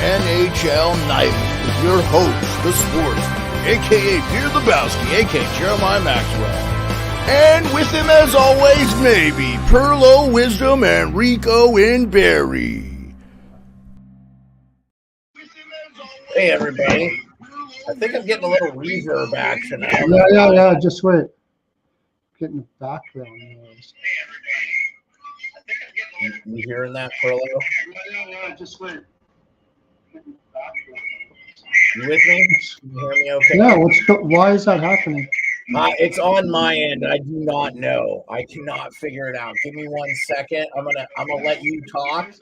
NHL Nightly with your host, the sportsman, a.k.a. Pierre Lebowski, a.k.a. Jeremiah Maxwell. And with him, as always, maybe Pearlo, Wisdom, and Rico and Barry. Hey, everybody. I think I'm getting a little reverb action. Yeah. Just wait. Getting background noise. You hearing that, Pearlo? Yeah. Just wait. You with me? Can you hear me okay? Yeah. Why is that happening? It's on my end. I do not know. I cannot figure it out. Give me 1 second. I'm gonna let you talk.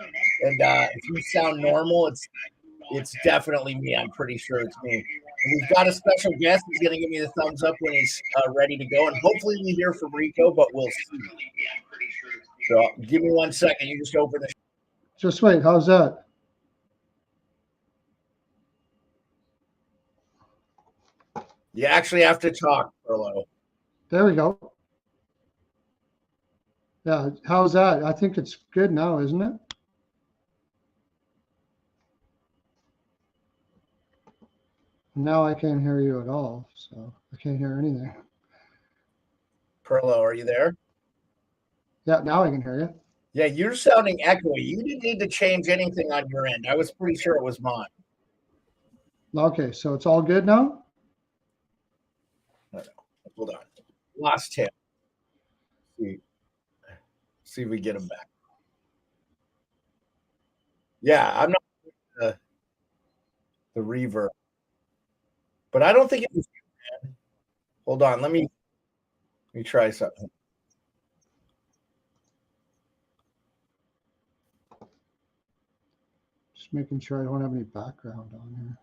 And if you sound normal, it's definitely me. I'm pretty sure it's me. And we've got a special guest. He's going to give me the thumbs up when he's ready to go. And hopefully we hear from Rico, but we'll see. So give me 1 second. You just open the. Just wait. How's that? You actually have to talk, Pearlo. There we go. Yeah. How's that? I think it's good now, isn't it? Now I can't hear you at all, so I can't hear anything. Pearlo, are you there? Yeah, now I can hear you. Yeah, you're sounding echoey. You didn't need to change anything on your end. I was pretty sure it was mine. Okay, so it's all good now? No. Hold on. Lost him. See if we get him back. Yeah, I'm not the reverb. But I don't think it was you, man. Hold on. Let me try something. Just making sure I don't have any background on here.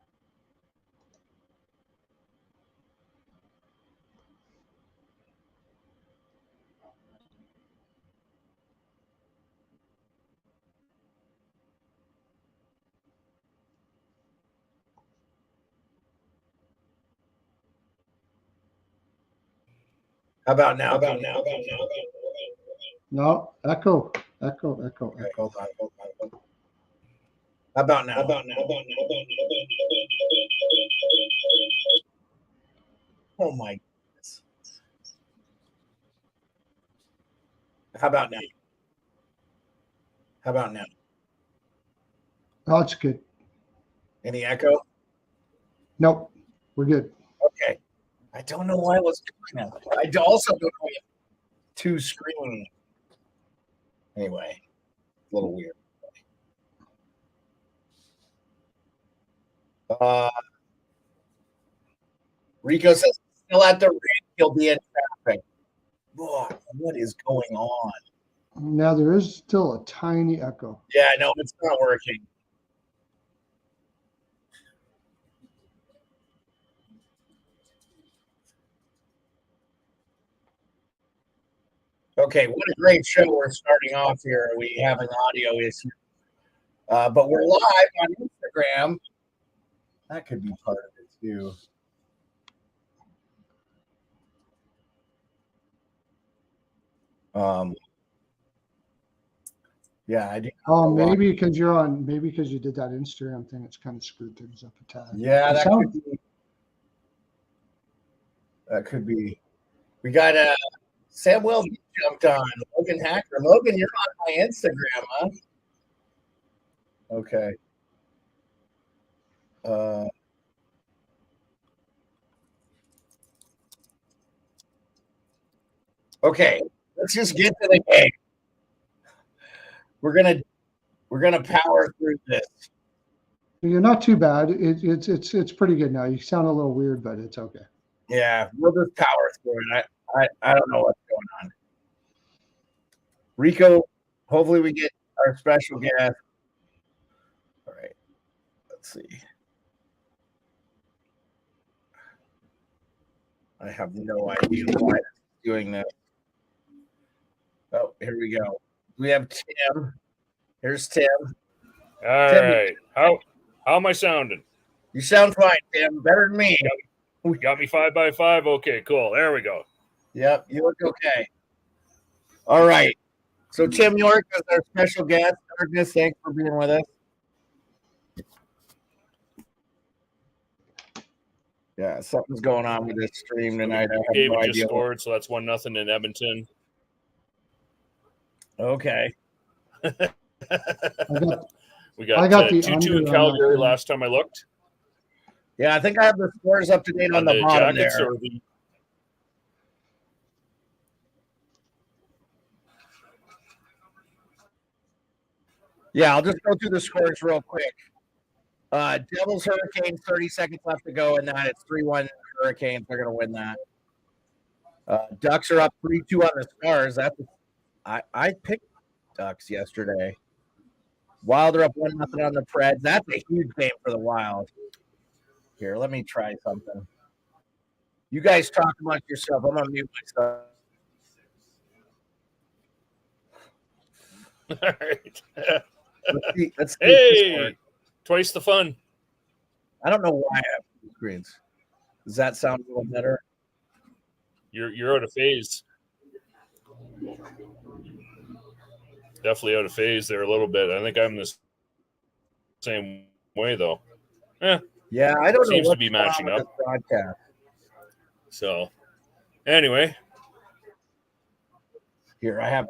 How about now? No, echo. Okay, hold on. How about now? Oh my goodness. How about now? Oh, it's good. Any echo? Nope, we're good. Okay. I don't know why it was doing that. I also don't know if two screens. Anyway, a little weird. Rico says still at the rink, he'll be in traffic. Boy, what is going on? Now there is still a tiny echo. Yeah, no, it's not working. Okay, what a great show we're starting off here. We have an audio issue. But we're live on Instagram. That could be part of it too. Yeah, I do. Oh, maybe because you did that Instagram thing, it's kind of screwed things up a tad. Yeah, that could be. We got Samuel jumped on. Logan Hacker. Logan, you're on my Instagram, huh? Okay. Okay, let's just get to the game. We're gonna power through this. You're not too bad. It's pretty good now. You sound a little weird, but it's okay. Yeah, we'll just power through it. I don't know what's going on. Rico, hopefully we get our special guest. All right, let's see. I have no idea why it's doing this. Oh, here we go. We have Tim. Here's Tim. All Tim, right. How am I sounding? You sound fine, Tim. Better than me. Got me 5x5? Okay, cool. There we go. Yep, you look okay. All right. So Tim York is our special guest. Darkness, thanks for being with us. Yeah, something's going on with this stream tonight. I have David no just idea. scored, so that's 1-0 in Edmonton. Okay. We I got got the 2-2 under in on that Calgary game. last time I looked. Yeah, I think I have the scores up to date on the bottom Jackets there. or the Yeah, I'll just go through the scores real quick. Devils Hurricanes, 30 seconds left to go in that. It's 3-1 Hurricanes. They're going to win that. Ducks are up 3-2 on the Stars. I picked Ducks yesterday. Wild are up 1-0 on the Preds. That's a huge game for the Wild. Here, let me try something. You guys talk amongst yourself. I'm going to mute myself. All right. Let's see Hey, twice the fun. I don't know why I have two screens. Does that sound a little better? You're out of phase. Definitely out of phase there a little bit. I think I'm the same way though. Yeah, I don't know. Seems to what's be going on matching with up. this broadcast. So, anyway, Here, I have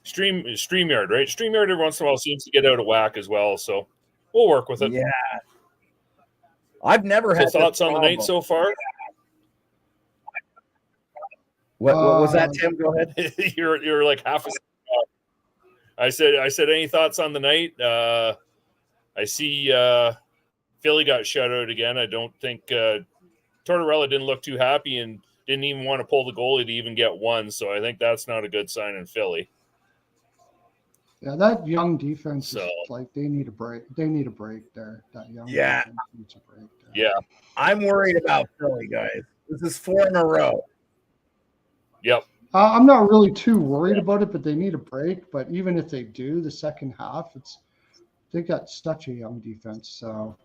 StreamYard, right? StreamYard every once in a while seems to get out of whack as well, so we'll work with it. Yeah. I've never So had thoughts this on the night problem. so far? What was that, Tim? Go ahead. you're like half a. I said any thoughts on the night? I see Philly got shut out again. I don't think Tortorella didn't look too happy and didn't even want to pull the goalie to even get one. So I think that's not a good sign in Philly. Yeah, that young defense So- is like they need a break. They need a break there. That young Yeah. defense needs a break there. Yeah. I'm worried about Philly, guys. This is 4 in a row. Yep. I'm not really too worried about it, but they need a break. But even if they do, the second half, they got such a young defense, so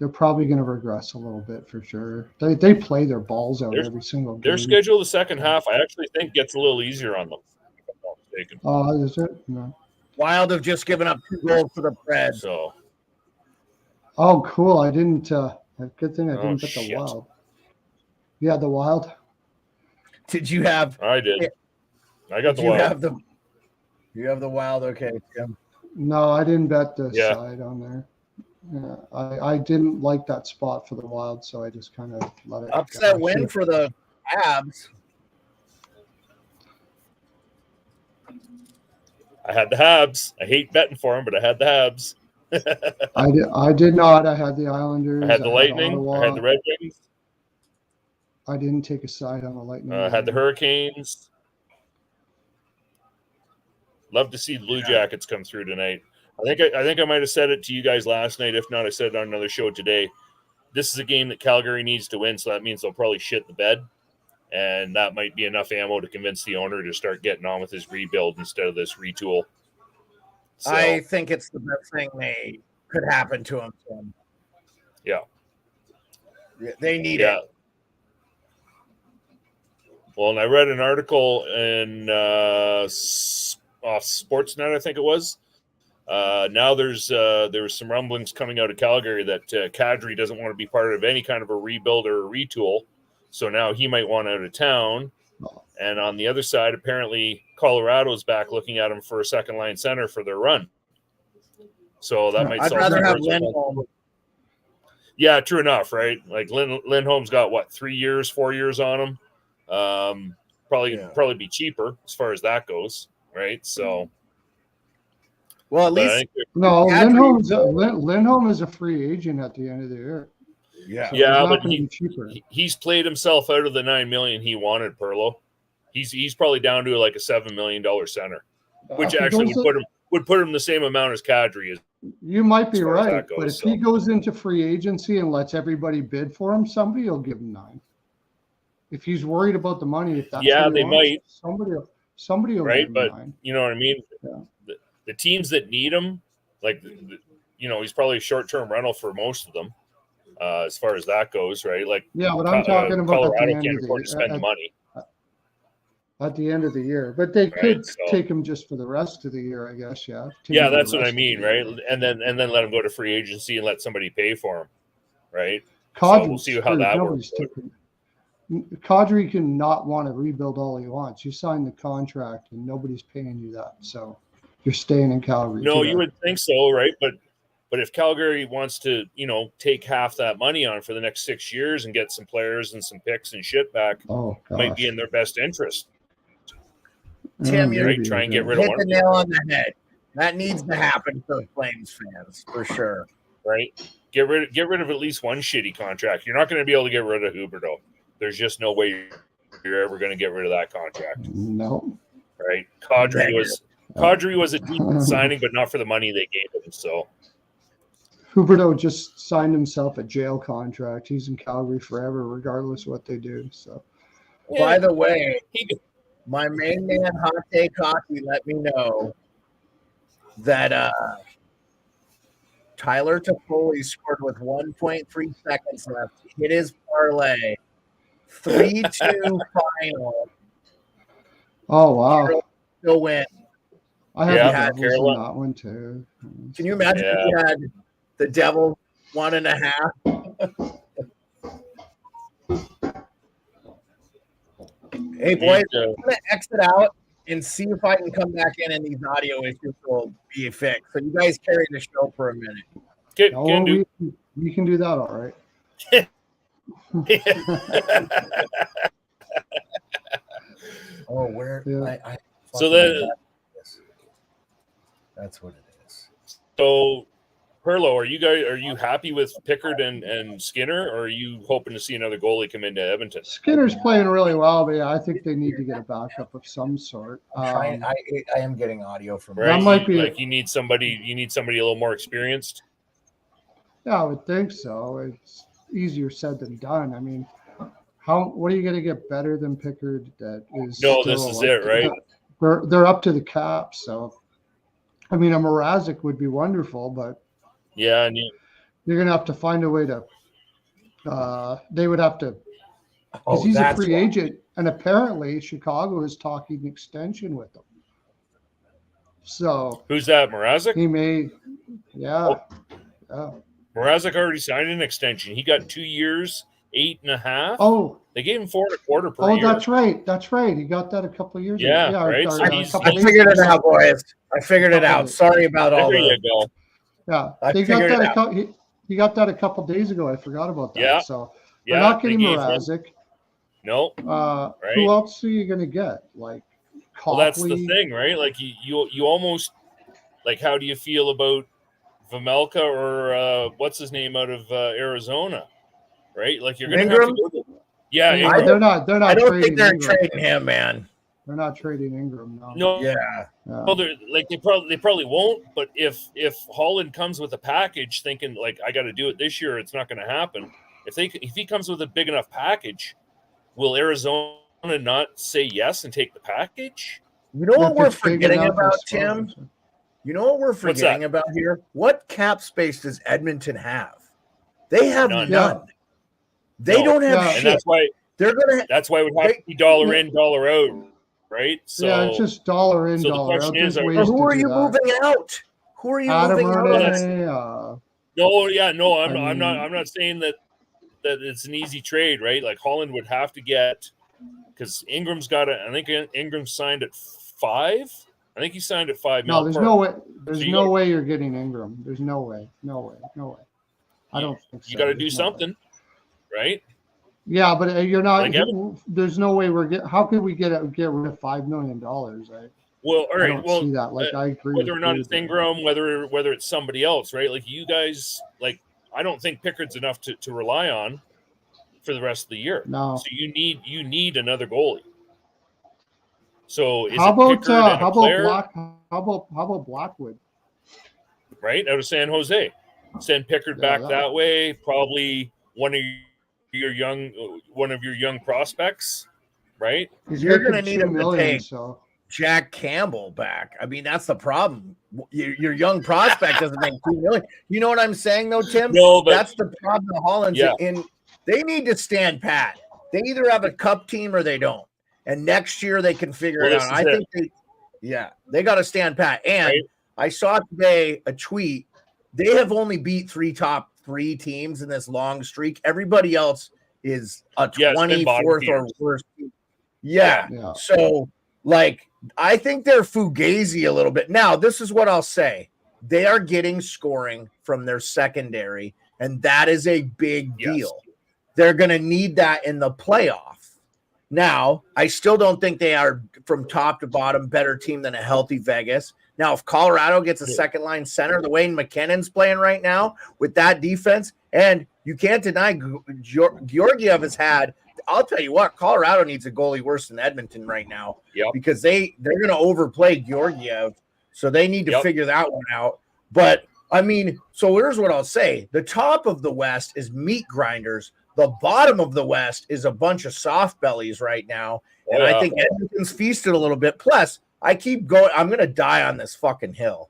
they're probably going to regress a little bit for sure. They play their balls out every single game. Their schedule the second half, I actually think gets a little easier on them. If I'm not mistaken. Is it? No. Wild have just given up 2 goals to the Preds. So Oh, cool. I didn't. Good thing I Oh, didn't bet the shit. Wild. Yeah, the Wild. Did you have? I did. I got Did the you Wild. have the? You have the Wild. Okay, Tim. No, I didn't bet the Yeah. side on there. Yeah, I didn't like that spot for the Wild, so I just kind of let it. Upset go. win for the Habs. I had the Habs. I hate betting for them, but I had the Habs. I did not. I had the Islanders. I had the Lightning. Ottawa. I had the Red Wings. I didn't take a side on the Lightning. I had the Hurricanes. Love to see the Blue Jackets come through tonight. I think I might have said it to you guys last night. If not, I said it on another show today. This is a game that Calgary needs to win, so that means they'll probably shit the bed. And that might be enough ammo to convince the owner to start getting on with his rebuild instead of this retool. So, I think it's the best thing they could happen to him. Tim. yeah. They need Yeah. it. Well, and I read an article in off Sportsnet, I think it was. Now there was some rumblings coming out of Calgary that Kadri doesn't want to be part of any kind of a rebuild or a retool. So now he might want out of town. And on the other side, apparently Colorado's back looking at him for a second line center for their run. So that might I'd solve rather some have problems. Lindholm. Yeah, true enough, right? Like Lindholm's got 4 years on him. Probably be cheaper as far as that goes, right? So, Well, at but I least think No, Kadri- Lindholm is a free agent at the end of the year. yeah. So Yeah, he's not but going to be cheaper. he's played himself out of the $9 million he wanted, Pearlo. He's probably down to like a $7 million center, which If he actually goes would put him the same amount as Kadri is. You might be as far as right, that but goes, if he goes into free agency and lets everybody bid for him, somebody will give him 9. If he's worried about the money, if that's Yeah, what he they wants, might. somebody will Right, give him but 9. You know what I mean? Yeah. The teams that need him, like he's probably a short-term rental for most of them, as far as that goes, right? Like Yeah, but I'm talking about at the Colorado end can't of afford to spend the money. at the end of the year. But they could so- take him just for the rest of the year, I guess. Yeah. Take Yeah, him for that's the what I rest of the mean, year. right? And then let him go to free agency and let somebody pay for him, right? Kadri, we'll see how that works. Kadri can not want to rebuild all he wants. You signed the contract and nobody's paying you that. So you're staying in Calgary. No, you would think so, right? But if Calgary wants to, take half that money on for the next 6 years and get some players and some picks and shit back, might be in their best interest. Tim, you're right? Try and get rid of hit one. the nail on the head. That needs to happen for Flames fans, for sure. Right? Get rid of at least one shitty contract. You're not going to be able to get rid of Huberdeau. There's just no way you're ever going to get rid of that contract. No. Right? Kadri was a decent signing, but not for the money they gave him. So Huberdeau just signed himself a jail contract. He's in Calgary forever, regardless of what they do. So, by the way, my main man, Hot Take Hockey, let me know that Tyler Toffoli scored with 1.3 seconds left. Hit his parlay. 3-2 final. Oh, wow. Still win. I had the Devils in that one, too. Can you imagine if you had the Devils 1.5? Hey, boys, I'm going to exit out and see if I can come back in and these audio issues will be fixed. So you guys carry the show for a minute. We can do that all right. That's what it is. So, Pearlo, are you happy with Pickard and Skinner, or are you hoping to see another goalie come into Edmonton? Skinner's playing really well, but I think they need to get a backup of some sort. I am getting audio from right. That might be like you need somebody a little more experienced. Yeah, I would think so. It's easier said than done. I mean, what are you going to get better than Pickard? That is this is it, right? They're up to the cap, so I mean, a Mrazek would be wonderful, but and you're going to have to find a way to. They would have to, because he's a free agent, and apparently Chicago is talking extension with him. So who's that? Mrazek? He may, yeah. Mrazek already signed an extension. He got 2 years, 8.5. Oh, they gave him 4.25 per year. Oh, that's right. He got that a couple of years ago. Yeah, right. So I figured it out, boys. I figured it out. Sorry about all that. There you go. Yeah, he got that a couple of days ago. I forgot about that. Yeah. So they're not getting Mrazek. No. Right. Who else are you going to get? Like, Copley? Well, that's the thing, right? Like you almost like. How do you feel about Vejmelka or what's his name out of Arizona? Right? Like you're going to have to go. Yeah, they're not. I don't think they're trading him, man. They're not trading Ingram. No. Yeah. Well, they probably won't. But if Holland comes with a package, thinking like I got to do it this year, it's not going to happen. If he comes with a big enough package, will Arizona not say yes and take the package? You know what we're forgetting about, Tim? You know what we're forgetting about here? What cap space does Edmonton have? They have none. Yeah. They don't have shit. And that's why they're gonna. That's why it would have to be dollar in, dollar out, right? So it's just dollar in, dollar out. Who are you moving out? Who are you moving out? No, I'm not saying that it's an easy trade, right? Like Holland would have to get, because Ingram's got I think Ingram signed at 5. I think he signed at 5 million. No, there's no way. There's no way you're getting Ingram. There's no way. I don't think so. You got to do something. Right? Yeah, but you're not. There's no way we're getting. How could we get rid of $5 million? Well, all right. I don't see that. Like I agree. Whether or not it's Ingram, whether it's somebody else, right? Like you guys, like I don't think Pickard's enough to rely on for the rest of the year. No. So you need another goalie. So how about Blackwood? Right out of San Jose, send Pickard back that way. Probably one of your young prospects, right? You're going to need him to take Jack Campbell back. I mean, that's the problem. Your young prospect doesn't make $2 million. You know what I'm saying, though, Tim? No, but that's the problem. Holland's in. They need to stand pat. They either have a cup team or they don't. And next year they can figure it out. I think they got to stand pat. And I saw today a tweet. They have only beat three top 3 teams in this long streak. Everybody else is a Yeah, it's been bottom 24th or feeders. worse. Yeah. So, like, I think they're fugazi a little bit. Now, this is what I'll say. They are getting scoring from their secondary, and that is a big deal. They're going to need that in the playoff. Now, I still don't think they are, from top to bottom, better team than a healthy Vegas. Now, if Colorado gets a second-line center, the way McKinnon's playing right now with that defense, and you can't deny Georgiev has had – I'll tell you what, Colorado needs a goalie worse than Edmonton right now because they're going to overplay Georgiev, so they need to figure that one out. But, I mean, so here's what I'll say. The top of the West is meat grinders. The bottom of the West is a bunch of soft bellies right now, and I think Edmonton's feasted a little bit. Plus, I keep going. I'm going to die on this fucking hill.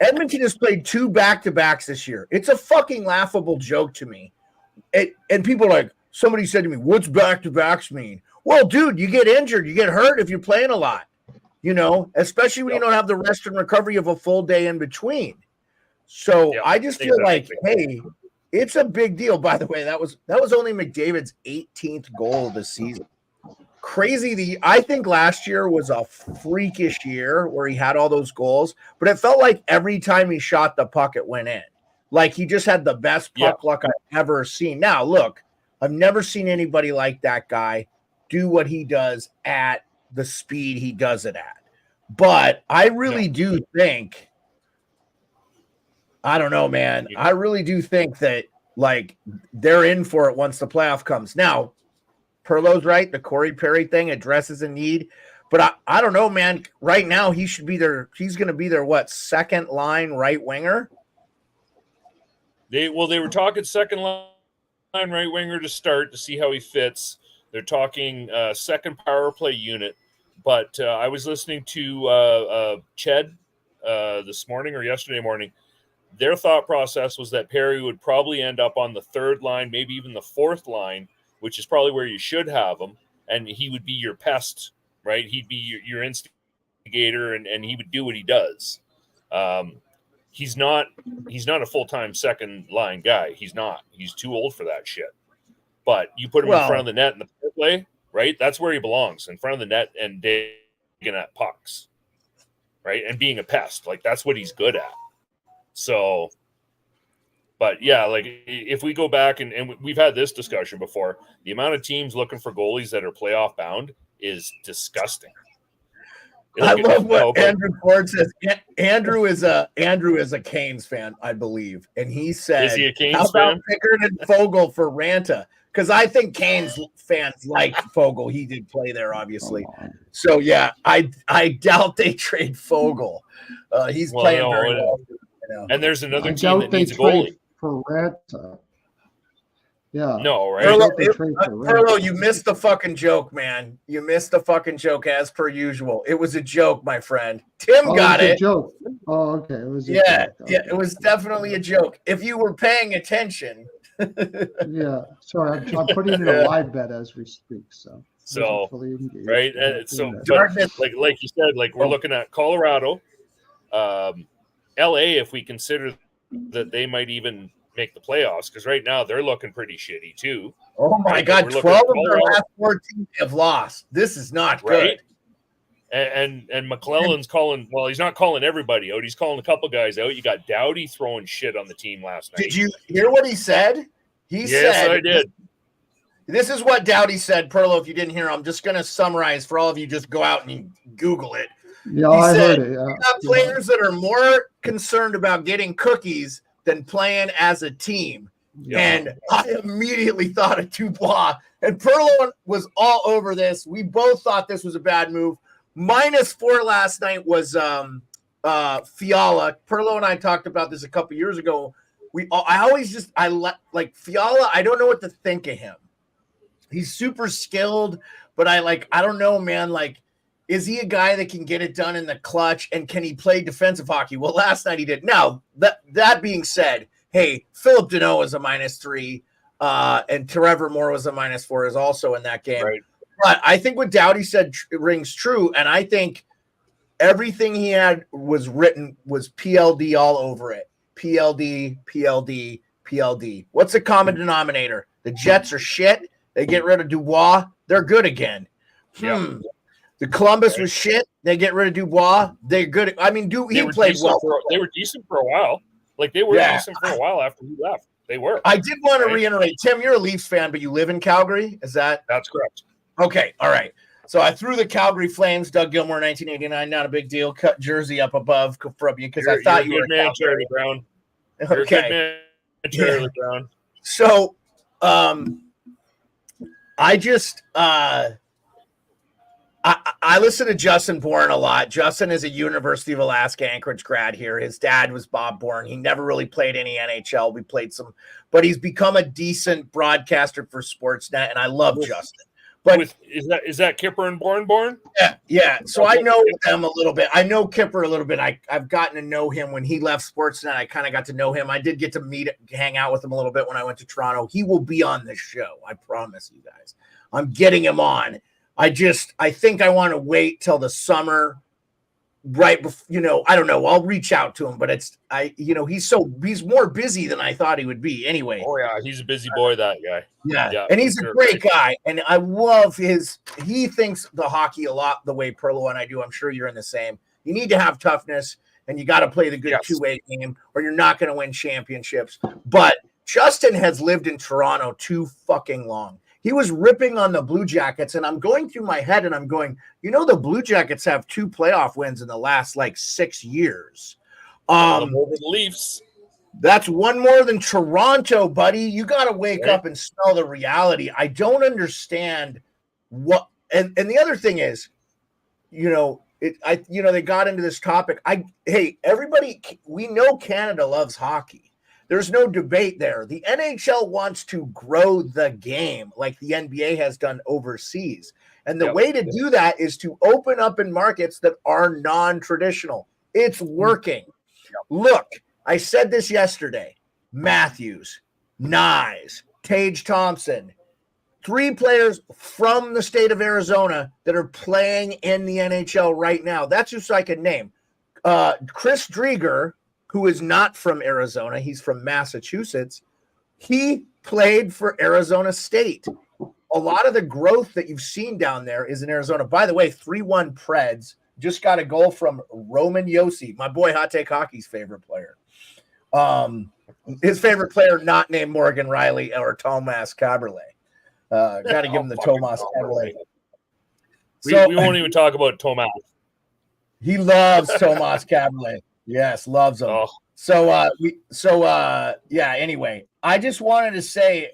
Edmonton has played 2 back-to-backs this year. It's a fucking laughable joke to me. And people are like, somebody said to me, what's back-to-backs mean? Well, dude, you get injured. You get hurt if you're playing a lot, you know, especially when you don't have the rest and recovery of a full day in between. So I just feel like, hey, it's a big deal. By the way, that was only McDavid's 18th goal of the season. Crazy. I think last year was a freakish year where he had all those goals, but it felt like every time he shot the puck, it went in. Like he just had the best puck luck I've ever seen. Now, look, I've never seen anybody like that guy do what he does at the speed he does it at. But I really do think, I don't know, man. I really do think that, like, they're in for it once the playoff comes. Now, Pearlo's right. The Corey Perry thing addresses a need. But I don't know, man. Right now, he's going to be their, second line right winger? They were talking second line right winger to start to see how he fits. They're talking second power play unit. But I was listening to Ched this morning or yesterday morning. Their thought process was that Perry would probably end up on the third line, maybe even the fourth line, which is probably where you should have him. And he would be your pest, right? He'd be your instigator, and he would do what he does. He's not a full-time second line guy. He's not. He's too old for that shit. But you put him in front of the net in the power play, right? That's where he belongs, in front of the net and digging at pucks, right? And being a pest. Like, that's what he's good at. So, but yeah, like if we go back and we've had this discussion before, the amount of teams looking for goalies that are playoff bound is disgusting. I love what Andrew Ford says. Andrew is a Canes fan, I believe, and he said, "Is he a Canes how about fan? Pickard and Fogle for Ranta?" Because I think Canes fans like Fogle. He did play there, obviously. So yeah, I doubt they trade Fogle. He's playing very well. And there's another team that needs a goalie for Ranta. Yeah. No, right? Pearlo, you missed the fucking joke, man. You missed the fucking joke as per usual. It was a joke, my friend. Tim got it. Joke. Oh, okay. It was a joke. Okay. Yeah, it was definitely a joke. If you were paying attention. Yeah. Sorry, I'm putting in a live bet as we speak. So right. And so like you said, like we're looking at Colorado, LA, if we consider that they might even make the playoffs, because right now they're looking pretty shitty too. Oh my God, 12 of their last 14 have lost. This is not good. And McClellan's calling. Well, he's not calling everybody out. He's calling a couple guys out. You got Doughty throwing shit on the team last night. Did you hear what he said? Yes, I did. This is what Doughty said, Pearlo. If you didn't hear, I'm just going to summarize for all of you. Just go out and Google it. Yeah, I heard it. Yeah. We got players that are more concerned about getting cookies than playing as a team. Yeah. And I immediately thought of Dubois. And Pearlo was all over this. We both thought this was a bad move. -4 last night was Fiala. Pearlo and I talked about this a couple years ago. I like Fiala. I don't know what to think of him. He's super skilled, but I don't know, man. Like, is he a guy that can get it done in the clutch, and can he play defensive hockey? Well, last night he did. Now, that being said, hey, Philip Deneau was a -3, and Trevor Moore was a -4 is also in that game. Right. But I think what Doughty said rings true, and I think everything he had was PLD all over it. PLD. PLD. What's the common denominator? The Jets are shit. They get rid of Dubois. They're good again. Yeah. The Columbus was shit. They get rid of Dubois. They're good. I mean, he played well. They were decent for a while. Like, they were decent for a while after he left. They were. I did want to reiterate, Tim, you're a Leafs fan, but you live in Calgary. Is that? That's correct. Okay. All right. So I threw the Calgary Flames, Doug Gilmour, 1989. Not a big deal. Cut jersey up above from you because I thought you were a man, Charlie Brown. You're a good man, Charlie Brown. So, I just I listen to Justin Bourne a lot. Justin is a University of Alaska Anchorage grad here. His dad was Bob Bourne. He never really played any NHL. We played some, but he's become a decent broadcaster for Sportsnet, and I love Justin. But is that Kipper and Bourne? Yeah. So I know them a little bit. I know Kipper a little bit. I've gotten to know him when he left Sportsnet. I kind of got to know him. I did get to hang out with him a little bit when I went to Toronto. He will be on this show. I promise you guys. I'm getting him on. I think I want to wait till the summer, right before, I don't know. I'll reach out to him, but he's more busy than I thought he would be anyway. Oh yeah, he's a busy boy, that guy. Yeah. And he's a great guy. And I love he thinks the hockey a lot the way Pearlo and I do. I'm sure you're in the same. You need to have toughness and you got to play the good two-way game or you're not going to win championships. But Justin has lived in Toronto too fucking long. He was ripping on the Blue Jackets, and I'm going through my head, and I'm going, the Blue Jackets have 2 playoff wins in the last, 6 years. More than the Leafs. That's one more than Toronto, buddy. You got to wake up and smell the reality. I don't understand what – and the other thing is, they got into this topic. Everybody – we know Canada loves hockey. There's no debate there. The NHL wants to grow the game like the NBA has done overseas. And the way to do that is to open up in markets that are non-traditional. It's working. Look, I said this yesterday. Matthews, Nyes, Tage Thompson, 3 players from the state of Arizona that are playing in the NHL right now. That's just I can name. Chris Drieger, who is not from Arizona. He's from Massachusetts. He played for Arizona State. A lot of the growth that you've seen down there is in Arizona. By the way, 3-1 Preds just got a goal from Roman Josi, my boy Hot Take Hockey's favorite player. His favorite player not named Morgan Riley or Tomas Caberlet. Got to give him the Tomas Caberlet. We won't even talk about Tomas. He loves Tomas Caberlet. Yes, loves them. Oh. Anyway, I just wanted to say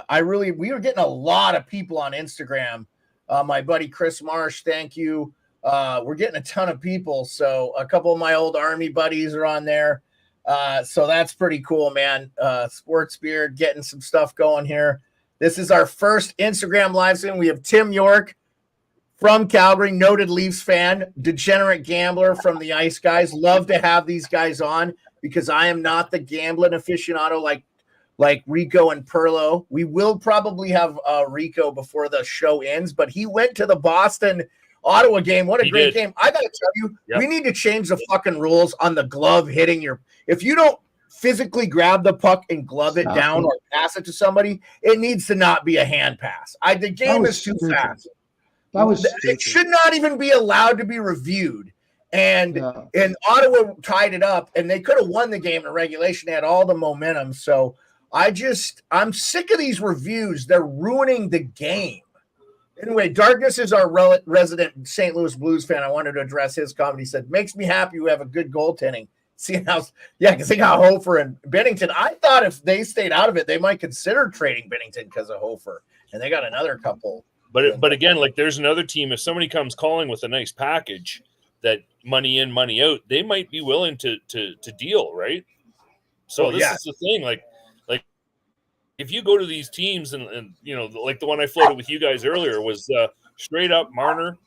we were getting a lot of people on Instagram. My buddy Chris Marsh, thank you. We're getting a ton of people. So a couple of my old Army buddies are on there. So that's pretty cool, man. Sports Beard getting some stuff going here. This is our first Instagram live stream. We have Tim York from Calgary, noted Leafs fan, degenerate gambler from the Ice Guys. Love to have these guys on because I am not the gambling aficionado like Rico and Pearlo. We will probably have Rico before the show ends, but he went to the Boston-Ottawa game. What a great game. I got to tell you, we need to change the fucking rules on the glove hitting your – if you don't physically grab the puck and glove it down or pass it to somebody, it needs to not be a hand pass. The game is too fast. It should not even be allowed to be reviewed. And Ottawa tied it up, and they could have won the game in regulation. They had all the momentum. So I'm sick of these reviews. They're ruining the game. Anyway, Darkness is our resident St. Louis Blues fan. I wanted to address his comment. He said, makes me happy we have a good goaltending. Because they got Hofer and Bennington. I thought if they stayed out of it, they might consider trading Bennington because of Hofer. And they got another couple. But again, there's another team. If somebody comes calling with a nice package, that money in, money out, they might be willing to deal, right? So this is the thing. Like if you go to these teams and like the one I floated with you guys earlier was straight up Marner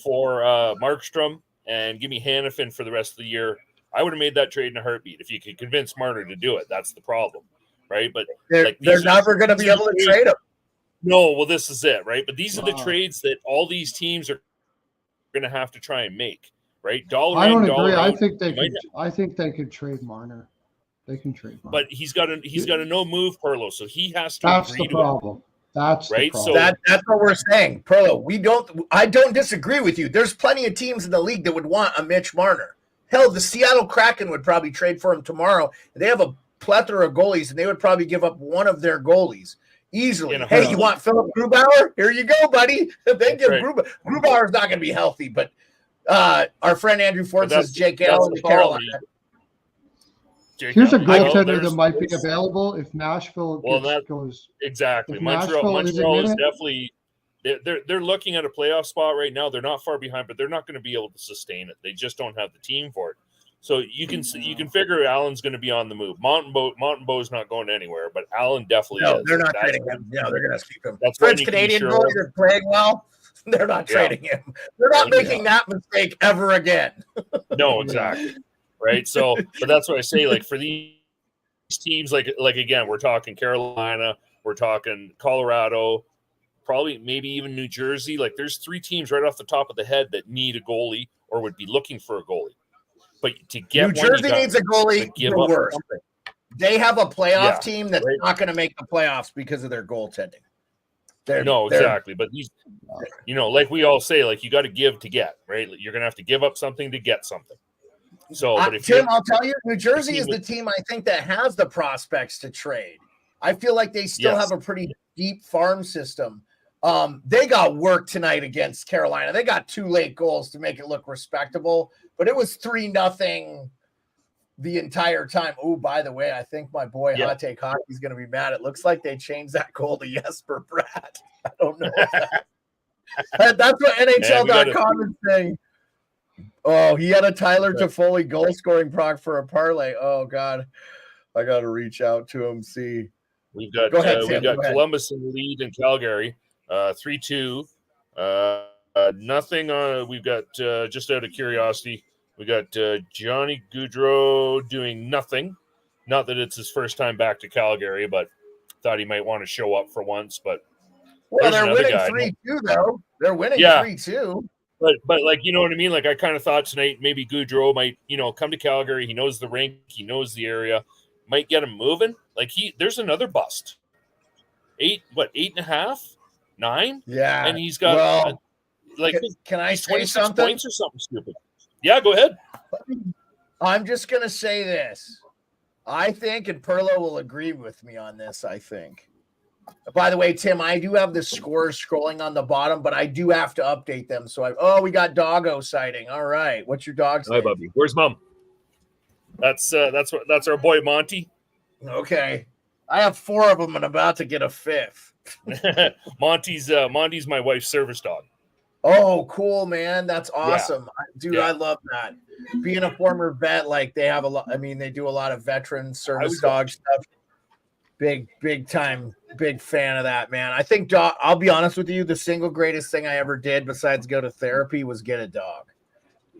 for Markstrom and give me Hannafin for the rest of the year. I would have made that trade in a heartbeat if you could convince Marner to do it. That's the problem, right? But they're never going to be able to trade him. No, well, this is it, right? But these are the trades that all these teams are going to have to try and make, right? I don't agree. I think they could trade Marner. They can trade. But he's got a no move Pearlo, so he has to That's agree the to problem. That's right? the problem. That's what we're saying, Pearlo. I don't disagree with you. There's plenty of teams in the league that would want a Mitch Marner. Hell, the Seattle Kraken would probably trade for him tomorrow. They have a plethora of goalies, and they would probably give up one of their goalies easily. Hey, you want Philip Grubauer? Here you go, buddy. They give Grubauer's not going to be healthy, but our friend Andrew Ford says Jake Allen to Carolina. Here's a goaltender that might be available if Nashville goes. Exactly. If Montreal is definitely they're looking at a playoff spot right now. They're not far behind, but they're not going to be able to sustain it. They just don't have the team for it. So you can figure Allen's going to be on the move. Mountain Bow's not going anywhere, but Allen definitely is. They're not trading him. No, they're going to keep him. That's French Canadian goalie that's playing well. They're not trading him. They're not making that mistake ever again. No, exactly. Right. So, but that's what I say. Like for these teams, like again, we're talking Carolina, we're talking Colorado, probably maybe even New Jersey. Like there's 3 teams right off the top of the head that need a goalie or would be looking for a goalie. But to get New Jersey needs a goalie. Worse. They have a playoff team that's not going to make the playoffs because of their goaltending. Exactly. But these, like we all say, like you got to give to get, right? You're going to have to give up something to get something. So, but if Tim, I'll tell you, New Jersey is the team I think that has the prospects to trade. I feel like they still have a pretty deep farm system. They got work tonight against Carolina. They got 2 late goals to make it look respectable, but it was 3-0 the entire time. Oh, by the way, I think my boy Hot Take Hockey is going to be mad. It looks like they changed that goal to Jesper Bratt. I don't know. That's what NHL.com is saying. Oh, he had a Tyler Toffoli goal scoring proc for a parlay. Oh God, I got to reach out to him. See, we've got Columbus in the lead in Calgary, 3-2. Nothing. We've got just out of curiosity, we got Johnny Gaudreau doing nothing. Not that it's his first time back to Calgary, but thought he might want to show up for once. But they're winning 3-2 though. They're winning 3-2. But like, you know what I mean? Like I kind of thought tonight maybe Gaudreau might, come to Calgary. He knows the rink. He knows the area. Might get him moving. Like there's another bust. 8.5, 9? Yeah. And he's got can I say 26 something? Points or something stupid. Yeah, go ahead. I'm just going to say this. I think, and Pearlo will agree with me on this, I think. By the way, Tim, I do have the scores scrolling on the bottom, but I do have to update them. So we got doggo sighting. All right. What's your dog's name? Hi, Bubby. Where's Mom? That's our boy Monty. Okay. I have 4 of them and about to get a 5th. Monty's my wife's service dog. Oh, cool, man. That's awesome. Dude, I love that. Being a former vet, like they have a lot, they do a lot of veteran service dog stuff. Big time, big fan of that, man. I think I'll be honest with you, the single greatest thing I ever did besides go to therapy was get a dog.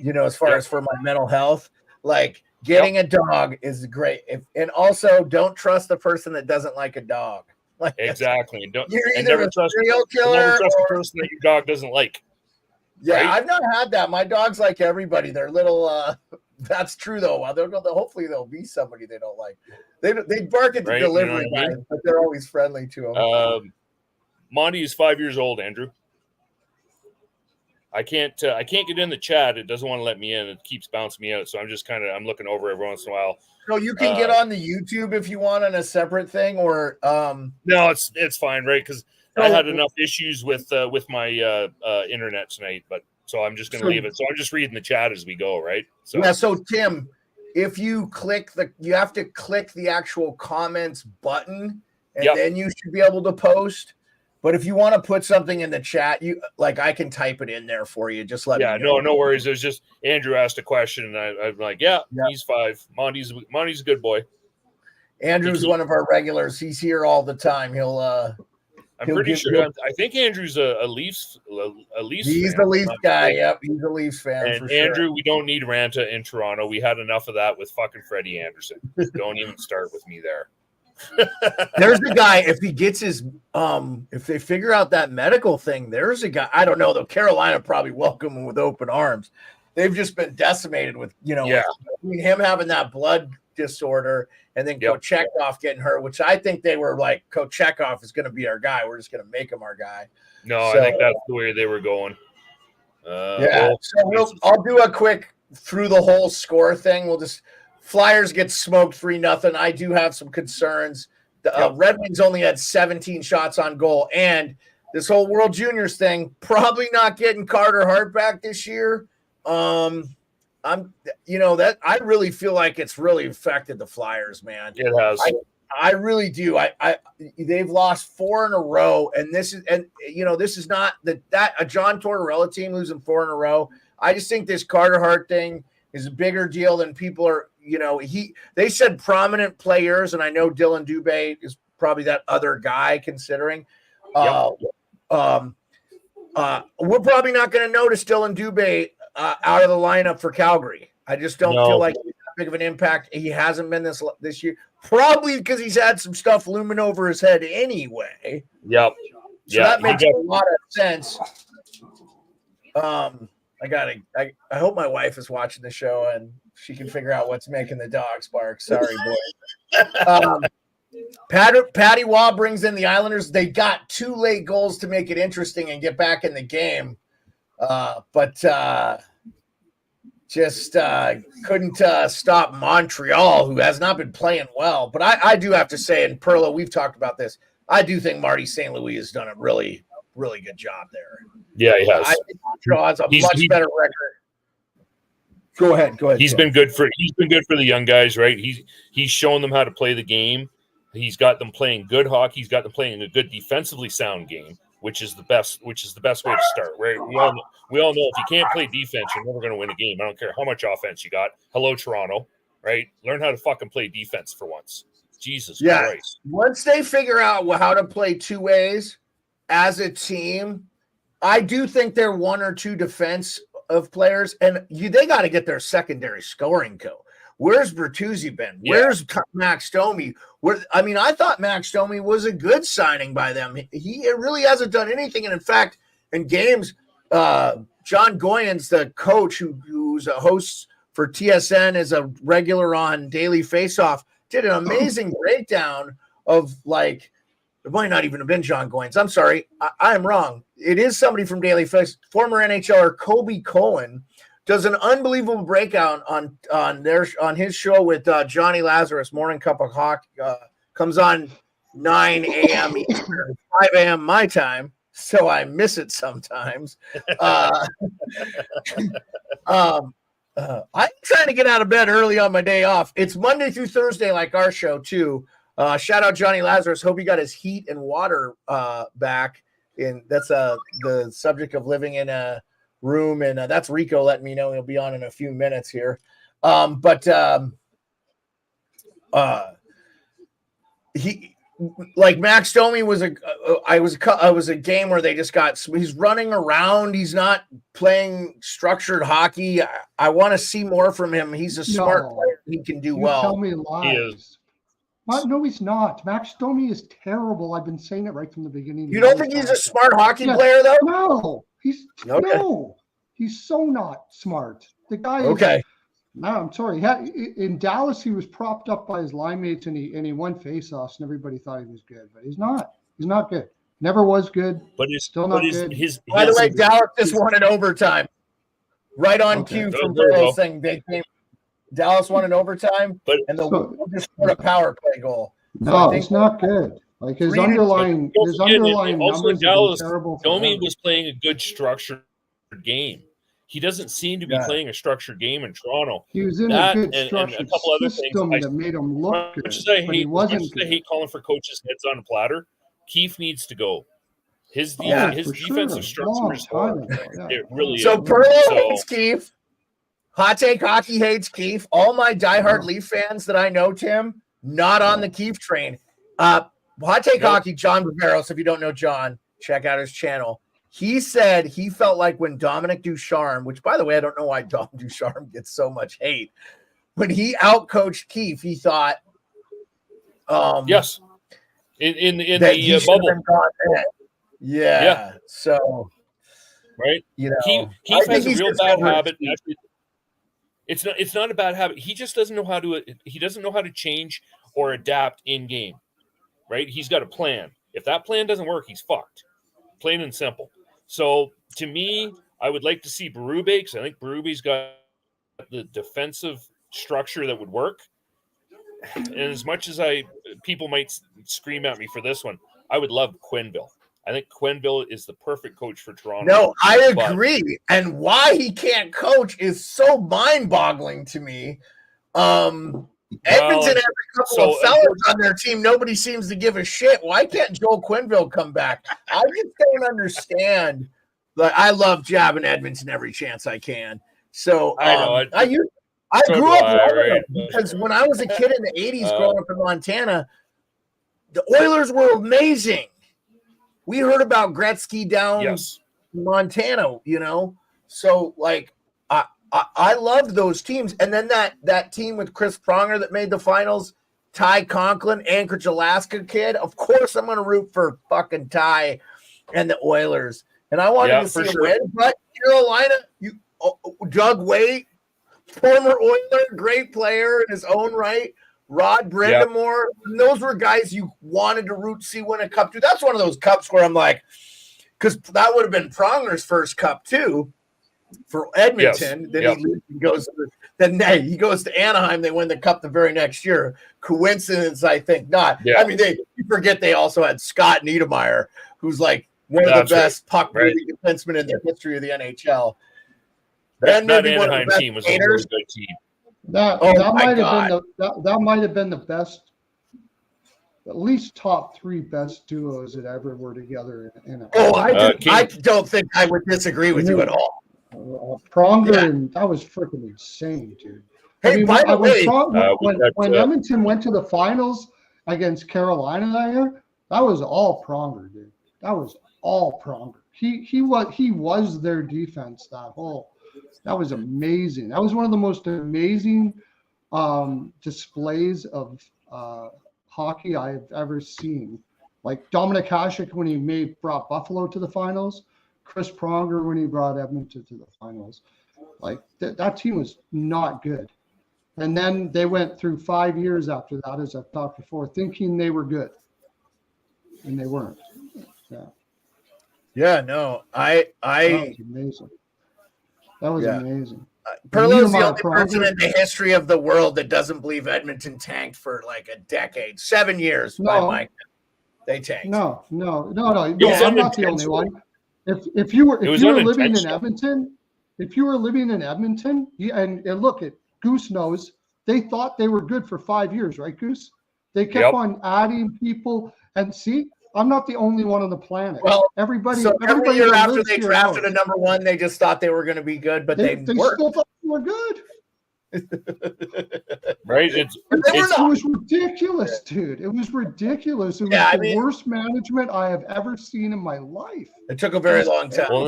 As far as for my mental health, like getting a dog is great. And also don't trust the person that doesn't like a dog. Like exactly. You're either a serial killer never trust the person that your dog doesn't like. Yeah, right? I've not had that. My dogs like everybody. They're little that's true though. Hopefully there'll be somebody they don't like. They bark at the delivery guy, but they're always friendly to them. Monty is 5 years old, Andrew. I can't get in the chat. It doesn't want to let me in. It keeps bouncing me out. So I'm looking over every once in a while. So you can get on the YouTube if you want on a separate thing, or no, it's fine, right? Because I had enough issues with my internet tonight, but so I'm just going to leave it. So I'm just reading the chat as we go, right? So yeah. So Tim, if you you have to click the actual comments button, and then you should be able to post. But if you want to put something in the chat, I can type it in there for you. Just let me know. No worries. There's just Andrew asked a question, and I'm like, he's 5. Monty's a good boy. Andrew's one of our regulars. He's here all the time. I'm pretty sure. I think Andrew's a Leafs. He's the Leafs guy. Yep, he's a Leafs fan. And for Andrew, sure. we don't need Ranta in Toronto. We had enough of that with fucking Freddie Anderson. Don't even start with me there. There's a guy, if he gets his if they figure out that medical thing, there's a guy, I don't know, though. Carolina probably welcome him with open arms. They've just been decimated with, between him having that blood disorder, and then Yep. Kochetkov getting hurt, which I think they were like, Kochetkov is going to be our guy. We're just going to make him our guy. No, So, I think that's the way they were going. Yeah. So I'll do a quick through the whole score thing. We'll just Flyers get smoked 3-0. I do have some concerns. The Red Wings only had 17 shots on goal, and this whole World Juniors thing, probably not getting Carter Hart back this year. That I really feel like it's really affected the Flyers, man. It has. I really do. They've lost 4 in a row, and this is not that a John Tortorella team losing 4 in a row. I just think this Carter Hart thing is a bigger deal than people are. They said prominent players, and I know Dylan Dubé is probably that other guy considering. We're probably not going to notice Dylan Dubé out of the lineup for Calgary. I just don't feel like he's that big of an impact. He hasn't been this year, probably because he's had some stuff looming over his head anyway. Yep. So that makes a lot of sense. I hope my wife is watching the show and she can figure out what's making the dogs bark. Sorry, boy. Patty Waugh brings in the Islanders. They got 2 late goals to make it interesting and get back in the game. But couldn't stop Montreal, who has not been playing well. But I do have to say, and Pearlo, we've talked about this, I do think Marty St. Louis has done a really, really good job there. Yeah, he has. I think Montreal has a much better record. Go ahead. He's been good for the young guys, right? He's shown them how to play the game. He's got them playing good hockey. He's got them playing a good defensively sound game, which is the best way to start. Right? We all know if you can't play defense, you're never going to win a game. I don't care how much offense you got. Hello, Toronto. Right? Learn how to fucking play defense for once. Jesus Christ. Once they figure out how to play 2 ways as a team, I do think they're 1 or 2 defense of players, and they got to get their secondary scoring go. Where's Bertuzzi been? Where's Max Domi? I thought Max Domi was a good signing by them. He really hasn't done anything, and in fact, in games, John Goyens, the coach who's a host for TSN, is a regular on Daily Faceoff, did an amazing breakdown of it might not even have been John Goyens. I'm sorry. I am wrong. It is somebody from Daily Face. Former NHLer Kobe Cohen does an unbelievable breakout on his show with Johnny Lazarus, Morning Cup of Hockey. Comes on 9 a.m. Eastern, 5 a.m. my time, so I miss it sometimes. I'm trying to get out of bed early on my day off. It's Monday through Thursday like our show, too. Shout out Johnny Lazarus. Hope he got his heat and water back. That's the subject of living in a room, and that's Rico letting me know he'll be on in a few minutes here. He Max Domi was a game where they just he's running around. He's not playing structured hockey. I want to see more from him. He's a smart player. He can do well. Tell me lies. No, he's not. Max Domi is terrible. I've been saying it right from the beginning. You don't think he's a smart hockey player, though? No, he's so not smart. The guy is okay. No, I'm sorry. In Dallas, he was propped up by his line mates, and he won faceoffs, and everybody thought he was good, but he's not. He's not good. Never was good. But he's still not good. By the way, Dallas just won in overtime. Right on cue from Burrow's thing. Dallas won in overtime, and just scored a power play goal. No, it's not good. His underlying numbers Dallas, are terrible. Domi was playing a good structured game. He doesn't seem to be playing a structured game in Toronto. He was in a good structured system that made him look good, but he wasn't good. I hate calling for coaches' heads on a platter. Keefe needs to go. His defensive structure is hard. It really is. So Pearlo hates Keefe. Hot Take Hockey hates Keefe. All my diehard Leaf fans that I know, Tim, not on the Keefe train. Hot Take Hockey, John Barbaros, if you don't know John, check out his channel. He said he felt like when Dominic Ducharme, which, by the way, I don't know why Dom Ducharme gets so much hate, when he outcoached Keefe, he thought yes. In the bubble. Yeah. So right. Keefe has a real bad habit. It's not a bad habit. He just doesn't know how to. He doesn't know how to change or adapt in game. Right? He's got a plan. If that plan doesn't work, he's fucked. Plain and simple. So to me, I would like to see Berube, because I think Berube's got the defensive structure that would work. And as much as people might scream at me for this one, I would love Quenneville. I think Quenneville is the perfect coach for Toronto. No, I agree. And why he can't coach is so mind-boggling to me. Edmonton has a couple of fellas on their team. Nobody seems to give a shit. Why can't Joel Quenneville come back? I just don't understand. Like, I love jabbing Edmonton every chance I can. So I grew up right? Because when I was a kid in the 80s growing up in Montana, the Oilers were amazing. We heard about Gretzky down in Montana, you know. So, like, I loved those teams. And then that team with Chris Pronger that made the finals, Ty Conklin, Anchorage, Alaska kid. Of course, I'm going to root for fucking Ty and the Oilers. And I wanted to see him win. But Carolina, Doug Weight, former Oiler, great player in his own right. Rod Brindamore, those were guys you wanted to root to see win a cup too. That's one of those cups where I'm like, because that would have been Pronger's first cup too for Edmonton. Then he goes to Anaheim. They win the cup the very next year. Coincidence? I think not. I mean, you forget they also had Scott Niedermayer, who's like one of the best puck-moving defensemen in the history of the NHL. That Anaheim team was a really good team. That might have been the best, at least top three best duos that ever were together in a. I don't think I would disagree with you at all. Pronger and that was freaking insane, dude. Hey, I mean, by the way, when Edmonton went to the finals against Carolina that year, that was all Pronger, dude. That was all Pronger. He was their defense that whole. That was amazing. That was one of the most amazing displays of hockey I have ever seen. Like Dominic Hasek when he brought Buffalo to the finals, Chris Pronger when he brought Edmonton to the finals. Like that team was not good. And then they went through 5 years after that, as I've talked before, thinking they were good, and they weren't. Yeah, no, that was amazing. That was amazing. Pearlo's the only person in the history of the world that doesn't believe Edmonton tanked for like a decade. 7 years by Mike. They tanked. No. I'm not the only one. If you were living in Edmonton, and look at Goose knows, they thought they were good for 5 years, right, Goose? They kept on adding people, and see, I'm not the only one on the planet. Well, every year after they drafted a number one, they just thought they were going to be good, but they still thought they were good. Right? It was ridiculous, dude. It was ridiculous. It was the worst management I have ever seen in my life. It took a very long time. Well,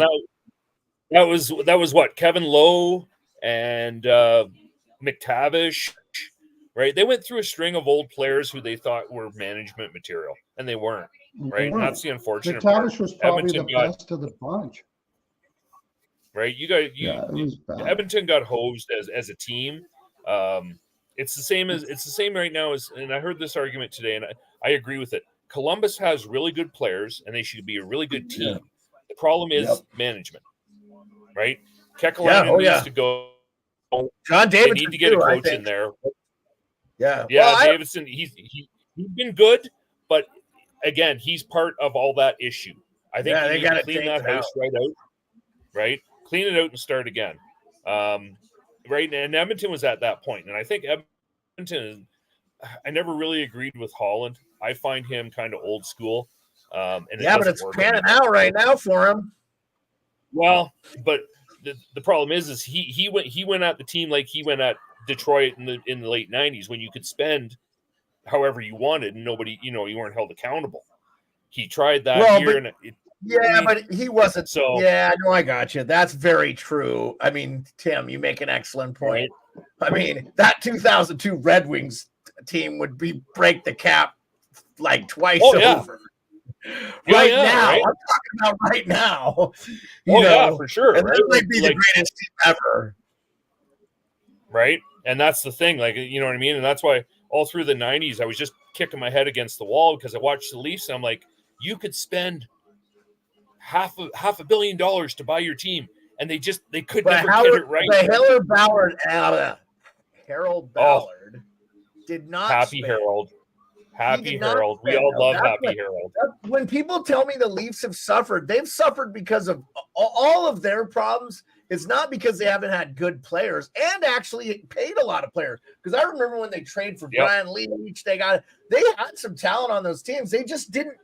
that was what? Kevin Lowe and McTavish, right? They went through a string of old players who they thought were management material, and they weren't. Right, and that's the unfortunate part. McTavish was probably the best of the bunch. Right, Edmonton got hosed as a team. It's the same right now as, and I heard this argument today, and I agree with it. Columbus has really good players, and they should be a really good team. The problem is management, right? Kekalani needs to go. John Davidson, they need to get a coach in there. Yeah, Davidson. He's been good, but again, he's part of all that issue. I think they got to clean that house right out. Right, clean it out and start again. Right, and Edmonton was at that point, and I think Edmonton. I never really agreed with Holland. I find him kind of old school. But it's panning out right now for him. Well, but the problem is he went at the team like he went at Detroit in the late 90s when you could spend however you wanted and nobody, you weren't held accountable. He tried that year. But he wasn't. So I got you. That's very true. I mean, Tim, you make an excellent point. Right. I mean, that 2002 Red Wings team would break the cap like twice over. Right now, right? I'm talking about right now. Yeah, for sure. And that might be the greatest team ever. right? And that's the thing, like, you know what I mean? And that's why all through the 90s, I was just kicking my head against the wall because I watched the Leafs and I'm like, you could spend half a billion dollars to buy your team, and they could But never get it right. Harold Ballard did not Happy spend. Harold. Happy He did not Harold. We spend, all though. love That's Happy Harold. When people tell me the Leafs have suffered, they've suffered because of all of their problems. It's not because they haven't had good players and actually paid a lot of players. Because I remember when they traded for Brian Leach, they had some talent on those teams. They just didn't.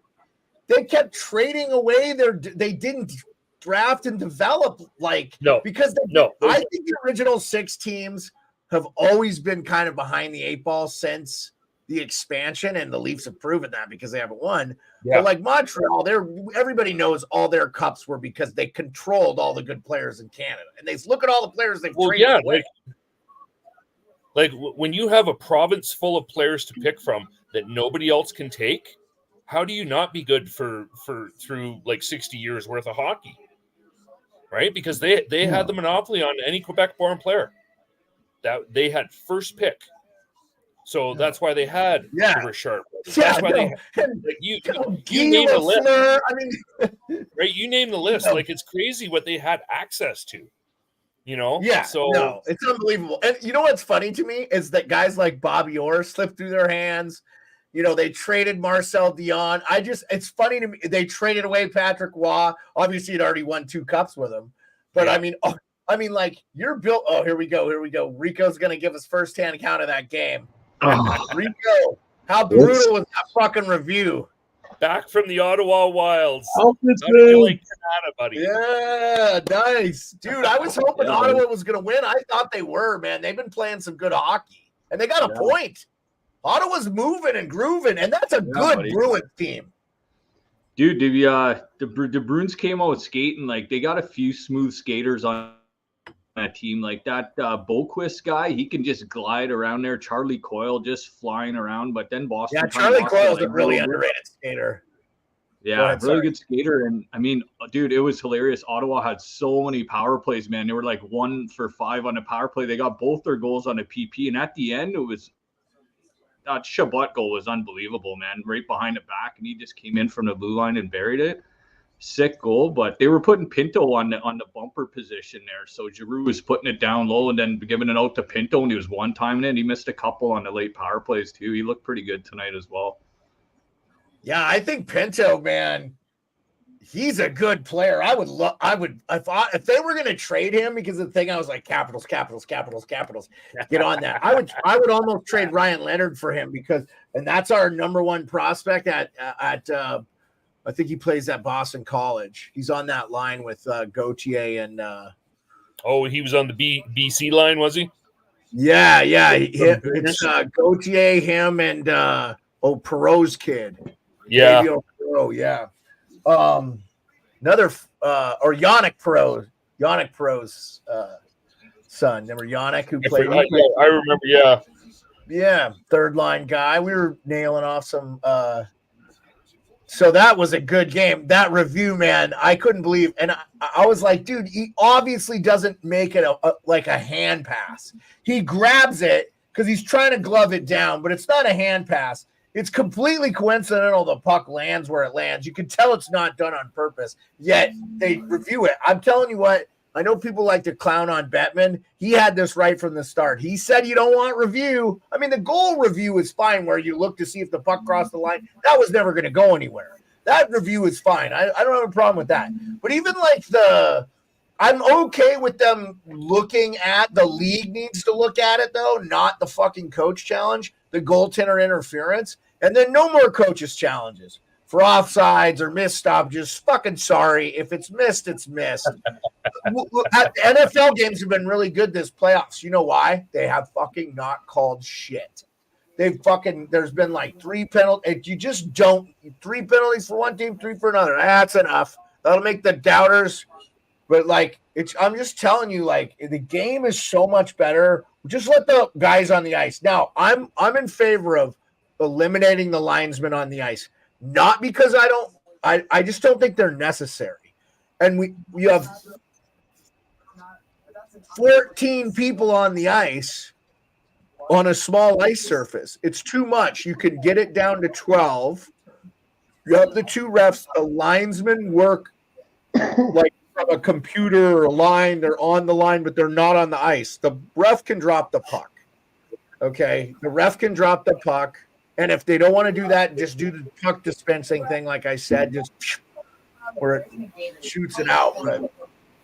They kept trading away they didn't draft and develop I think the original 6 teams have always been kind of behind the 8 ball since the expansion, and the Leafs have proven that because they haven't won. Yeah. But like Montreal, everybody knows all their cups were because they controlled all the good players in Canada, and they look at all the players they've traded away. Like when you have a province full of players to pick from that nobody else can take, how do you not be good for through like 60 years worth of hockey? Right? Because they had the monopoly on any Quebec-born player. That they had first pick. So that's why they had Richard. That's why they had, you name the list. Right? You name the list. Like, it's crazy what they had access to. You know? Yeah. So no, it's unbelievable. And you know what's funny to me is that guys like Bobby Orr slipped through their hands. You know, they traded Marcel Dion. It's funny to me. They traded away Patrick Waugh. Obviously, he'd already won 2 cups with him. But I mean, like, you're built. Oh, here we go. Rico's going to give us firsthand account of that game. Rico, how brutal was that fucking review? Back from the Ottawa Wilds. How did you like Canada, buddy? Yeah, nice. Dude, I was hoping Ottawa was going to win. I thought they were, man. They've been playing some good hockey. And they got a point. Ottawa's moving and grooving, and that's a good Bruins team. Dude, the Bruins came out skating. Like, they got a few smooth skaters on that team. Like that Boquist guy, he can just glide around there. Charlie Coyle just flying around, but then Boston. Yeah, Charlie Coyle's a really underrated skater. Yeah, really good skater. And I mean, dude, it was hilarious. Ottawa had so many power plays, man. They were like 1 for 5 on a power play. They got both their goals on a PP, and at the end, it was that Shabbat goal was unbelievable, man. Right behind the back, and he just came in from the blue line and buried it. Sick goal, but they were putting Pinto on the bumper position there. So Giroux was putting it down low and then giving it out to Pinto, and he was one-timing it. He missed a couple on the late power plays too. He looked pretty good tonight as well. Yeah, I think Pinto, man, he's a good player. If they were going to trade him, because the thing I was like, Capitals, get on that. I would almost trade Ryan Leonard for him and that's our number 1 prospect at I think he plays at Boston College. He's on that line with Gauthier and. He was on the BC line, was he? Yeah. It's Gauthier, him, and Perot's kid. Yeah. Perot, yeah. Another or Yannick Perot's son. Remember Yannick who played? I remember. Yeah. Yeah, 3rd line guy. We were nailing off some. So that was a good game. That review, man, I couldn't believe. And I was like, dude, he obviously doesn't make it like a hand pass. He grabs it because he's trying to glove it down, but it's not a hand pass. It's completely coincidental the puck lands where it lands. You can tell it's not done on purpose, yet they review it. I'm telling you what, I know people like to clown on Bettman. He had this right from the start. He said you don't want review. I mean, the goal review is fine where you look to see if the puck crossed the line. That was never going to go anywhere. That review is fine. I don't have a problem with that. But even like I'm okay with them looking at, the league needs to look at it, though, not the fucking coach challenge, the goaltender interference, and then no more coaches challenges for offsides or missed stop. Just fucking sorry. If it's missed, it's missed. NFL games have been really good this playoffs. You know why? They have fucking not called shit. There's been like 3 penalties. You just don't, 3 penalties for one team, 3 for another. That's enough. That'll make the doubters. But like, I'm just telling you, like, the game is so much better. Just let the guys on the ice. Now, I'm in favor of eliminating the linesmen on the ice. Not because I just don't think they're necessary. And we have 14 people on the ice on a small ice surface. It's too much. You can get it down to 12. You have the 2 refs. The linesmen work like from a computer or a line. They're on the line, but they're not on the ice. The ref can drop the puck. Okay? The ref can drop the puck. And if they don't want to do that, just do the puck dispensing thing, like I said, just where it shoots it out. But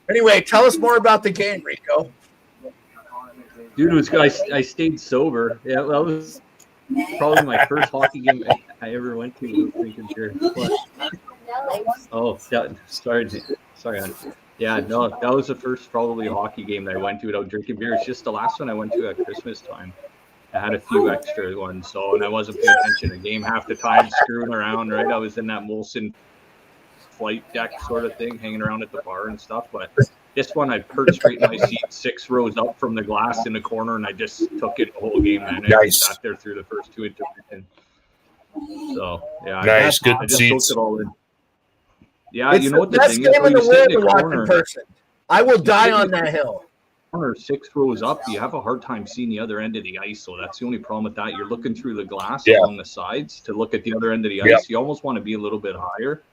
anyway, tell us more about the game, Rico. Dude, it was good. I stayed sober. Yeah, that was probably my first hockey game I ever went to. Drinking beer. Oh, sorry. Yeah, no, that was the first probably hockey game that I went to without drinking beer. It's just the last one I went to at Christmas time. I had a few extra ones, and I wasn't paying attention to the game half the time, screwing around, right? I was in that Molson flight deck sort of thing, hanging around at the bar and stuff. But this one, I perched right in my seat, 6 rows up from the glass in the corner, and I just took it the whole game, man. I sat there through the first 2 intermissions. So, yeah. Nice, good I just seats. soaked it all in. Yeah, It's you know what the best thing is? game in the world to watch corner, in person. I will die on that hill. Corner 6 rows up, you have a hard time seeing the other end of the ice. So that's the only problem with that. You're looking through the glass along the sides to look at the other end of the ice. You almost want to be a little bit higher.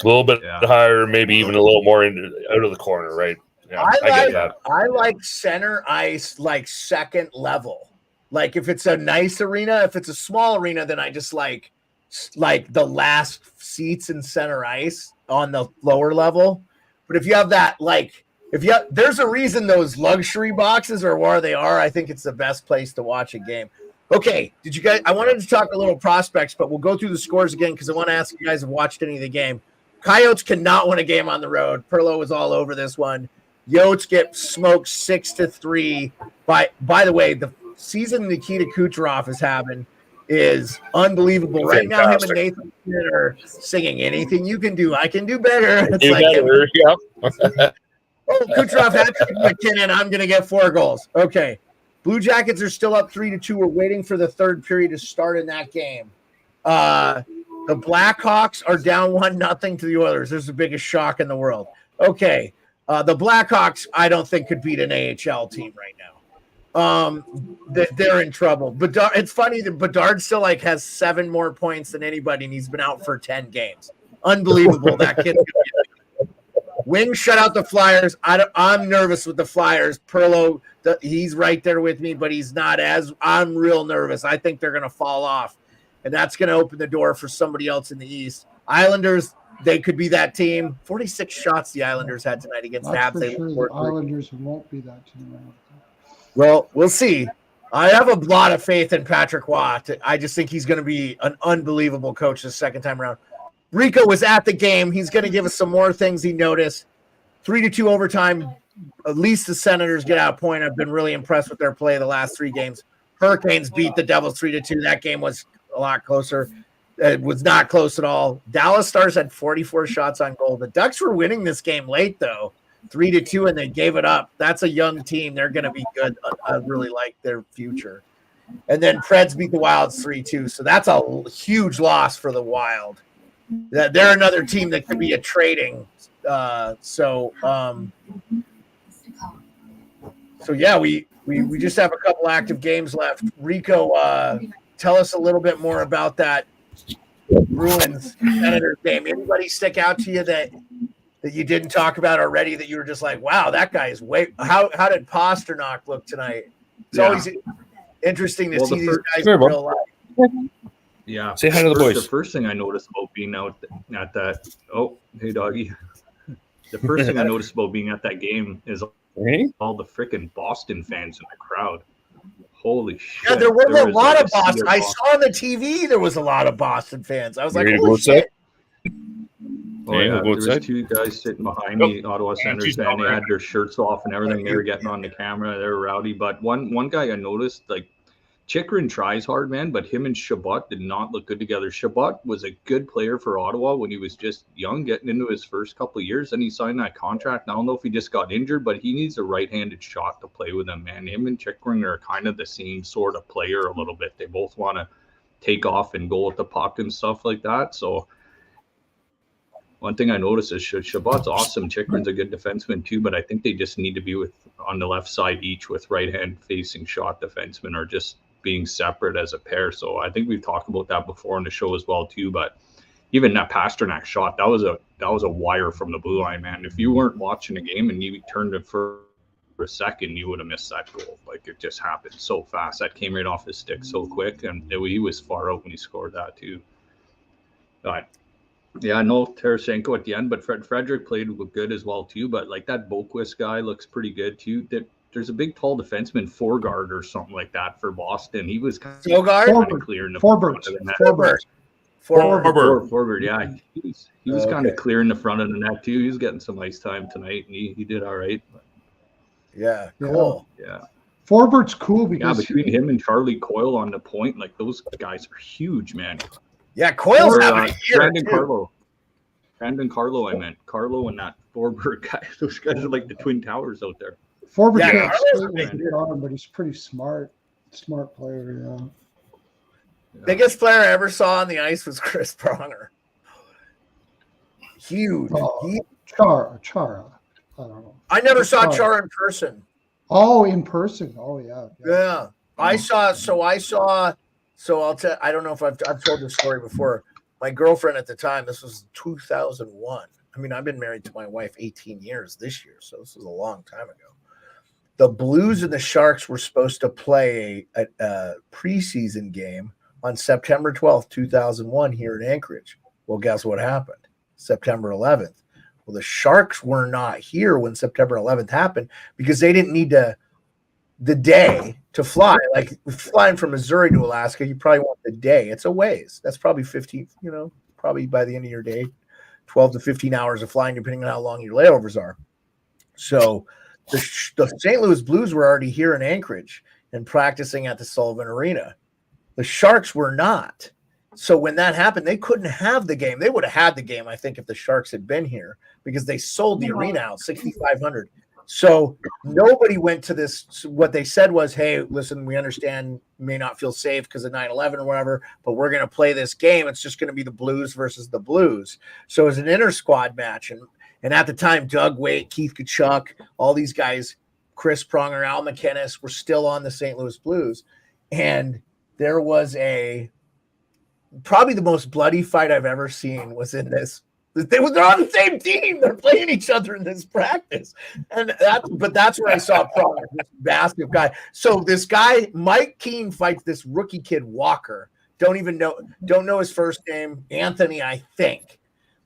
A little bit higher, maybe even a little more out of the corner, right? Yeah, I get that. I like center ice, like second level. Like if it's a nice arena, if it's a small arena, then I just like the last seats in center ice on the lower level. But if you have that, like, there's a reason those luxury boxes are where they are. I think it's the best place to watch a game. Okay, I wanted to talk a little prospects, but we'll go through the scores again because I want to ask you guys if you watched any of the game. Coyotes cannot win a game on the road. Pearlo was all over this one. Yotes get smoked 6-3. By the way, the season Nikita Kucherov is having is unbelievable. Right now, him and Nathan are singing "Anything You Can Do, I Can Do Better." It's Kucherov had to McKinnon. I'm going to get 4 goals. Okay. Blue Jackets are still up 3-2. We're waiting for the third period to start in that game. The Blackhawks are down 1-0 to the Oilers. This is the biggest shock in the world. Okay. The Blackhawks, I don't think, could beat an AHL team right now. They're in trouble. But it's funny that Bedard still has 7 more points than anybody, and he's been out for 10 games. Unbelievable. That kid. Wings shut out the Flyers. I'm nervous with the Flyers. Pearlo, he's right there with me, but he's not as. I'm real nervous. I think they're going to fall off, and that's going to open the door for somebody else in the East. Islanders, they could be that team. 46 shots the Islanders had tonight against the Habs. The Islanders won't be that team. Well, we'll see. I have a lot of faith in Patrick Watt. I just think he's going to be an unbelievable coach the second time around. Rico was at the game. He's going to give us some more things he noticed. 3-2 overtime. At least the Senators get out a point. I've been really impressed with their play the last 3 games. Hurricanes beat the Devils 3-2. That game was a lot closer. It was not close at all. Dallas Stars had 44 shots on goal. The Ducks were winning this game late, though, 3-2, and they gave it up. That's a young team. They're going to be good. I really like their future. And then Preds beat the Wilds 3-2. So that's a huge loss for the Wild. They're another team that could be a trading. So yeah, we just have a couple active games left. Rico, tell us a little bit more about that Bruins Senators game. Anybody stick out to you that you didn't talk about already that you were just like, wow, that guy is how did Pasternak look tonight? It's always interesting to see these guys in real life. Yeah. Say hi to the boys. The first thing I noticed about being out at that – oh, hey, doggy. The first thing I noticed about being at that game is all the freaking Boston fans in the crowd. Holy shit. Yeah, there was a lot of Boston. I saw on the TV there was a lot of Boston fans. I was like, holy shit. Oh, yeah. There was 2 guys sitting behind me, Ottawa Senators, and they had their shirts off and everything. They were getting on the camera. They were rowdy. But one guy I noticed, Chychrun tries hard, man, but him and Shabbat did not look good together. Shabbat was a good player for Ottawa when he was just young, getting into his first couple of years. Then he signed that contract. I don't know if he just got injured, but he needs a right-handed shot to play with him, man. Him and Chychrun are kind of the same sort of player a little bit. They both want to take off and go with the puck and stuff like that. So one thing I noticed is Shabbat's awesome. Chychrun's a good defenseman too, but I think they just need to be with on the left side each with right-hand facing shot defensemen are just being separate as a pair. So I think we've talked about that before on the show as well too. But even that Pasternak shot, that was a wire from the blue line, man. If you weren't watching the game and you turned it for a second, you would have missed that goal. Like, it just happened so fast. That came right off his stick so quick, and he was far out when he scored that too. But yeah, no Tarasenko at the end, but Frederick played good as well too. But like, that Boquist guy looks pretty good too. There's a big tall defenseman, Forgard or something like that for Boston. He was kind of clear in the front of the net. Forward, yeah. He was kind of clear in the front of the net too. He was getting some ice time tonight, and he did all right. Yeah, cool. Yeah. Forward's cool because between him and Charlie Coyle on the point, like, those guys are huge, man. Yeah, Coyle's having a year. Brandon Carlo, I meant. Carlo and that Forward guy. Those guys are like the Twin Towers out there. Forward can't skate on him, but he's pretty smart. Smart player, yeah. Biggest player I ever saw on the ice was Chris Pronger. Huge. Chara. I don't know. I never saw Chara in person. Oh, in person. Oh, yeah. Yeah. I saw. I'll tell. I don't know if I've told this story before. My girlfriend at the time, this was 2001. I mean, I've been married to my wife 18 years this year, so this was a long time ago. The Blues and the Sharks were supposed to play a preseason game on September 12th, 2001 here in Anchorage. Well, guess what happened? September 11th. Well, the Sharks were not here when September 11th happened because they didn't need the day to fly. Like, flying from Missouri to Alaska, you probably want the day. It's a ways. That's probably 15, probably by the end of your day, 12 to 15 hours of flying, depending on how long your layovers are. So the St. Louis Blues were already here in Anchorage and practicing at the Sullivan Arena. The Sharks were not. So when that happened, they couldn't have the game. They would have had the game, I think, if the Sharks had been here, because they sold the arena out 6,500. So nobody went to this. What they said was, hey, listen, we understand you may not feel safe because of 9/11 or whatever, but we're going to play this game. It's just going to be the Blues versus the Blues. So it was an inter-squad match. And at the time, Doug Waite, Keith Tkachuk, all these guys, Chris Pronger, Al McInnes, were still on the St. Louis Blues. And there was probably the most bloody fight I've ever seen was in this. They're on the same team. They're playing each other in this practice. But that's where I saw Pronger, this massive guy. So this guy, Mike Keane, fights this rookie kid, Walker. Don't know his first name, Anthony, I think.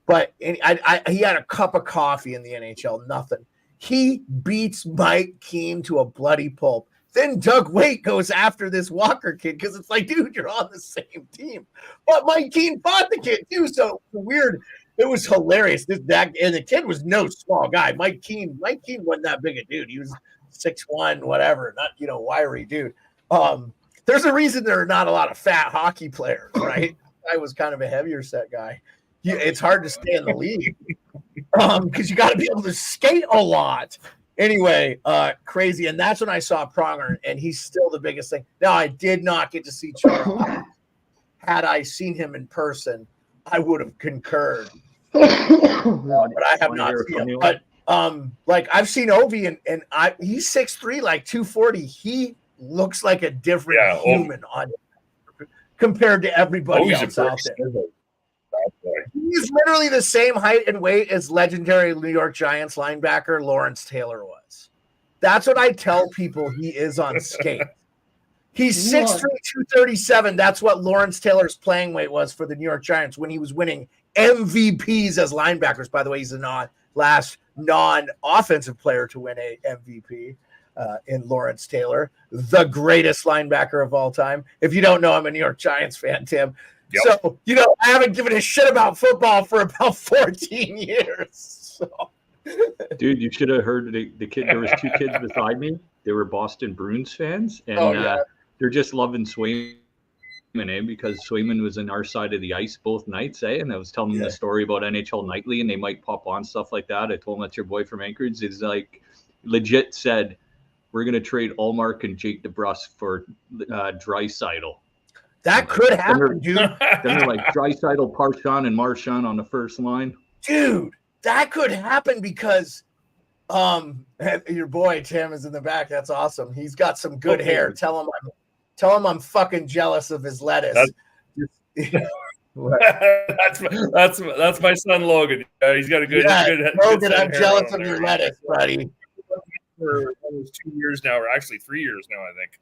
But he had a cup of coffee in the NHL, nothing. He beats Mike Keane to a bloody pulp. Then Doug Waite goes after this Walker kid because it's like, dude, you're on the same team. But Mike Keane fought the kid too, so weird. It was hilarious. And the kid was no small guy. Mike Keane wasn't that big a dude. He was 6'1", whatever, not wiry dude. There's a reason there are not a lot of fat hockey players, right? I was kind of a heavier set guy. It's hard to stay in the league because you got to be able to skate a lot. Anyway, crazy. And that's when I saw Pronger, and he's still the biggest thing. Now, I did not get to see Charles. Had I seen him in person, I would have concurred. But I have not seen him. But I've seen Ovi, and he's 6'3", like 240. He looks like a different human compared to everybody else out there. He's literally the same height and weight as legendary New York Giants linebacker Lawrence Taylor was. That's what I tell people he is on skate. He's 6'3", 237. That's what Lawrence Taylor's playing weight was for the New York Giants when he was winning MVPs as linebackers. By the way, he's the last non-offensive player to win a MVP in Lawrence Taylor, the greatest linebacker of all time. If you don't know, I'm a New York Giants fan, Tim. Yep. So, I haven't given a shit about football for about 14 years. So. Dude, you should have heard the kid. There was two kids beside me. They were Boston Bruins fans, and they're just loving Swayman, because Swayman was in our side of the ice both nights, And I was telling them the story about NHL Nightly, and they might pop on stuff like that. I told them that's your boy from Anchorage. He's like, legit said, we're going to trade Allmark and Jake DeBrusk for Draisaitl. That could happen, dude. Then they're like Draisaitl, Parchon, and Marchand on the first line. Dude, that could happen because Your boy Tim is in the back. That's awesome. He's got some good hair. Tell him I'm fucking jealous of his lettuce. That's my son Logan. He's got a good, Logan, I'm jealous of your lettuce, buddy. For almost 2 years now, or actually 3 years now, I think.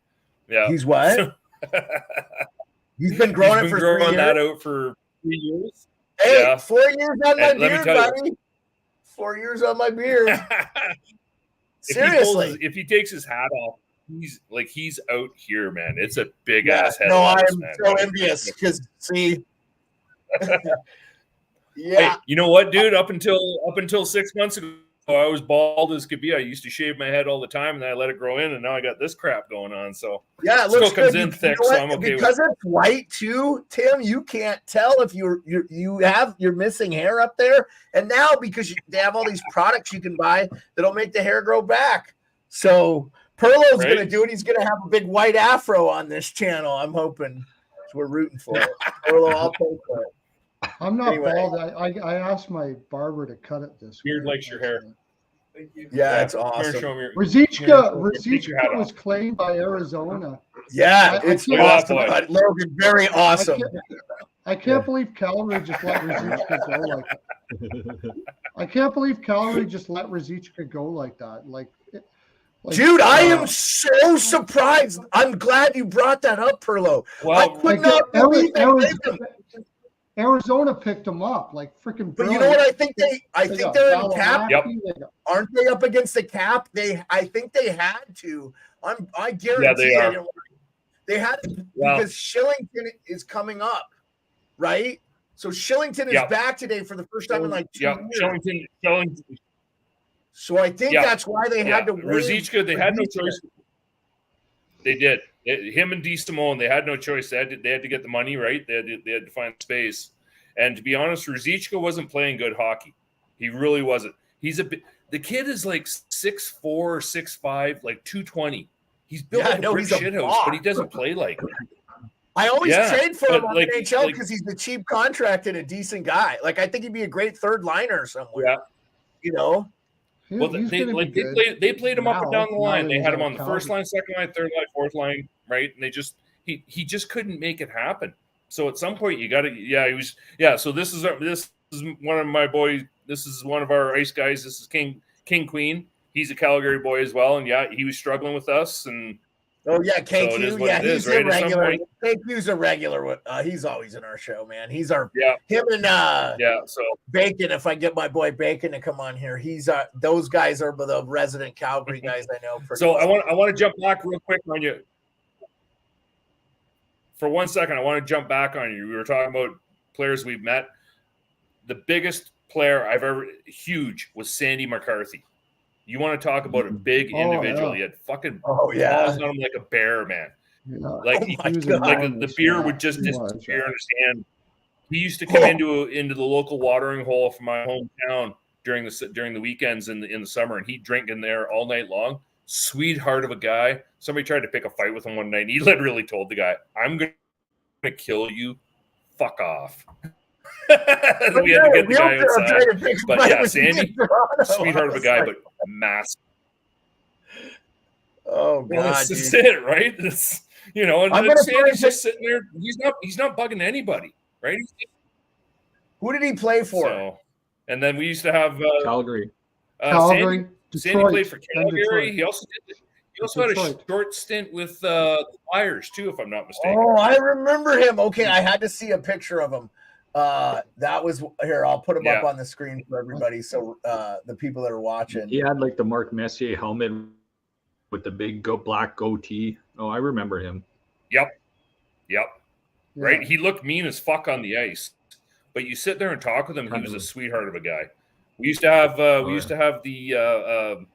Yeah. He's what? He's been growing that out for 3 years. Hey, yeah. 4 years on my beard, buddy. 4 years on my beard. Seriously. If he takes his hat off, he's out here, man. It's a big ass head. No, I am so envious because see. Hey, you know what, dude? Up until 6 months ago, I was bald as could be. I used to shave my head all the time, and then I let it grow in, and now I got this crap going on. So yeah, it looks still comes good. in thick, so I'm okay because it's white too, Tim. You can't tell if you're missing hair up there, and now because they have all these products you can buy that'll make the hair grow back. So Pearlo's going to do it. He's going to have a big white afro on this channel. I'm hoping. So we're rooting for it. Pearlo, I'll pay for it. I'm not bald. I asked my barber to cut it this Beard likes your hair. Yeah, that's awesome. Ruzicka was claimed by Arizona. Yeah, it's awesome. Logan, very awesome. I can't believe Calgary just let Ruzicka go like that. I can't believe Calgary just let Ruzicka go like that. Dude, I am so surprised. I'm glad you brought that up, Pearlo. Well, I could not believe Arizona picked them up like freaking. But you know what? I think they're in cap. Yep. Aren't they up against the cap? I think they had to. I guarantee they are. They had to, because Shillington is coming up, right? So Shillington is back today for the first time in like 2 years. Shillington. So I think that's why they had to. Ruzicka, they had no choice. They did. Him and DeSimone, they had no choice. They had to get the money, right? They had to find space. And to be honest, Ruzicka wasn't playing good hockey. He really wasn't. The kid is like 6'4", 6'5", like 220. He's built like a brick shithouse, but he doesn't play like it. I always trade for him on NHL because he's the cheap contract and a decent guy. Like I think he'd be a great third liner somewhere. Yeah. You know. Well, they played him up and down the line. They had him on the first line, second line, third line, fourth line, right? And he just couldn't make it happen. So at some point you got to So this is one of my boys. This is one of our ice guys. This is King Queen. He's a Calgary boy as well, and he was struggling with us. And KQ, he's a regular. KQ's a regular. He's always in our show, man. He's our him and So Bacon. If I get my boy Bacon to come on here, he's those guys are the resident Calgary guys I know. So I want to jump back real quick on you for 1 second. I want to jump back on you. We were talking about players we've met. The biggest player I've ever was Sandy McCarthy. You want to talk about a big individual? He had fucking balls on him like a bear, man. Yeah. Like the beer would just disappear in his hand. He used to come into the local watering hole from my hometown during the weekends in the summer, and he'd drink in there all night long. Sweetheart of a guy. Somebody tried to pick a fight with him one night, and he literally told the guy, "I'm gonna kill you. Fuck off." We had to get the guy outside. But Sandy, sweetheart of a guy, but massive. Oh God, that's just it, right? It's, and Sandy's just sitting there. He's not bugging anybody, right? Who did he play for? So, and then we used to have Calgary. Calgary. Sandy played for Calgary. He also had a short stint with the Flyers too, if I'm not mistaken. Oh, I remember him. Okay, I had to see a picture of him. That was here. I'll put him up on the screen for everybody, so the people that are watching. He had like the Mark Messier helmet with the big black goatee. Oh, I remember him. Yep. Right. He looked mean as fuck on the ice, but you sit there and talk with him. He was a sweetheart of a guy. We used to have the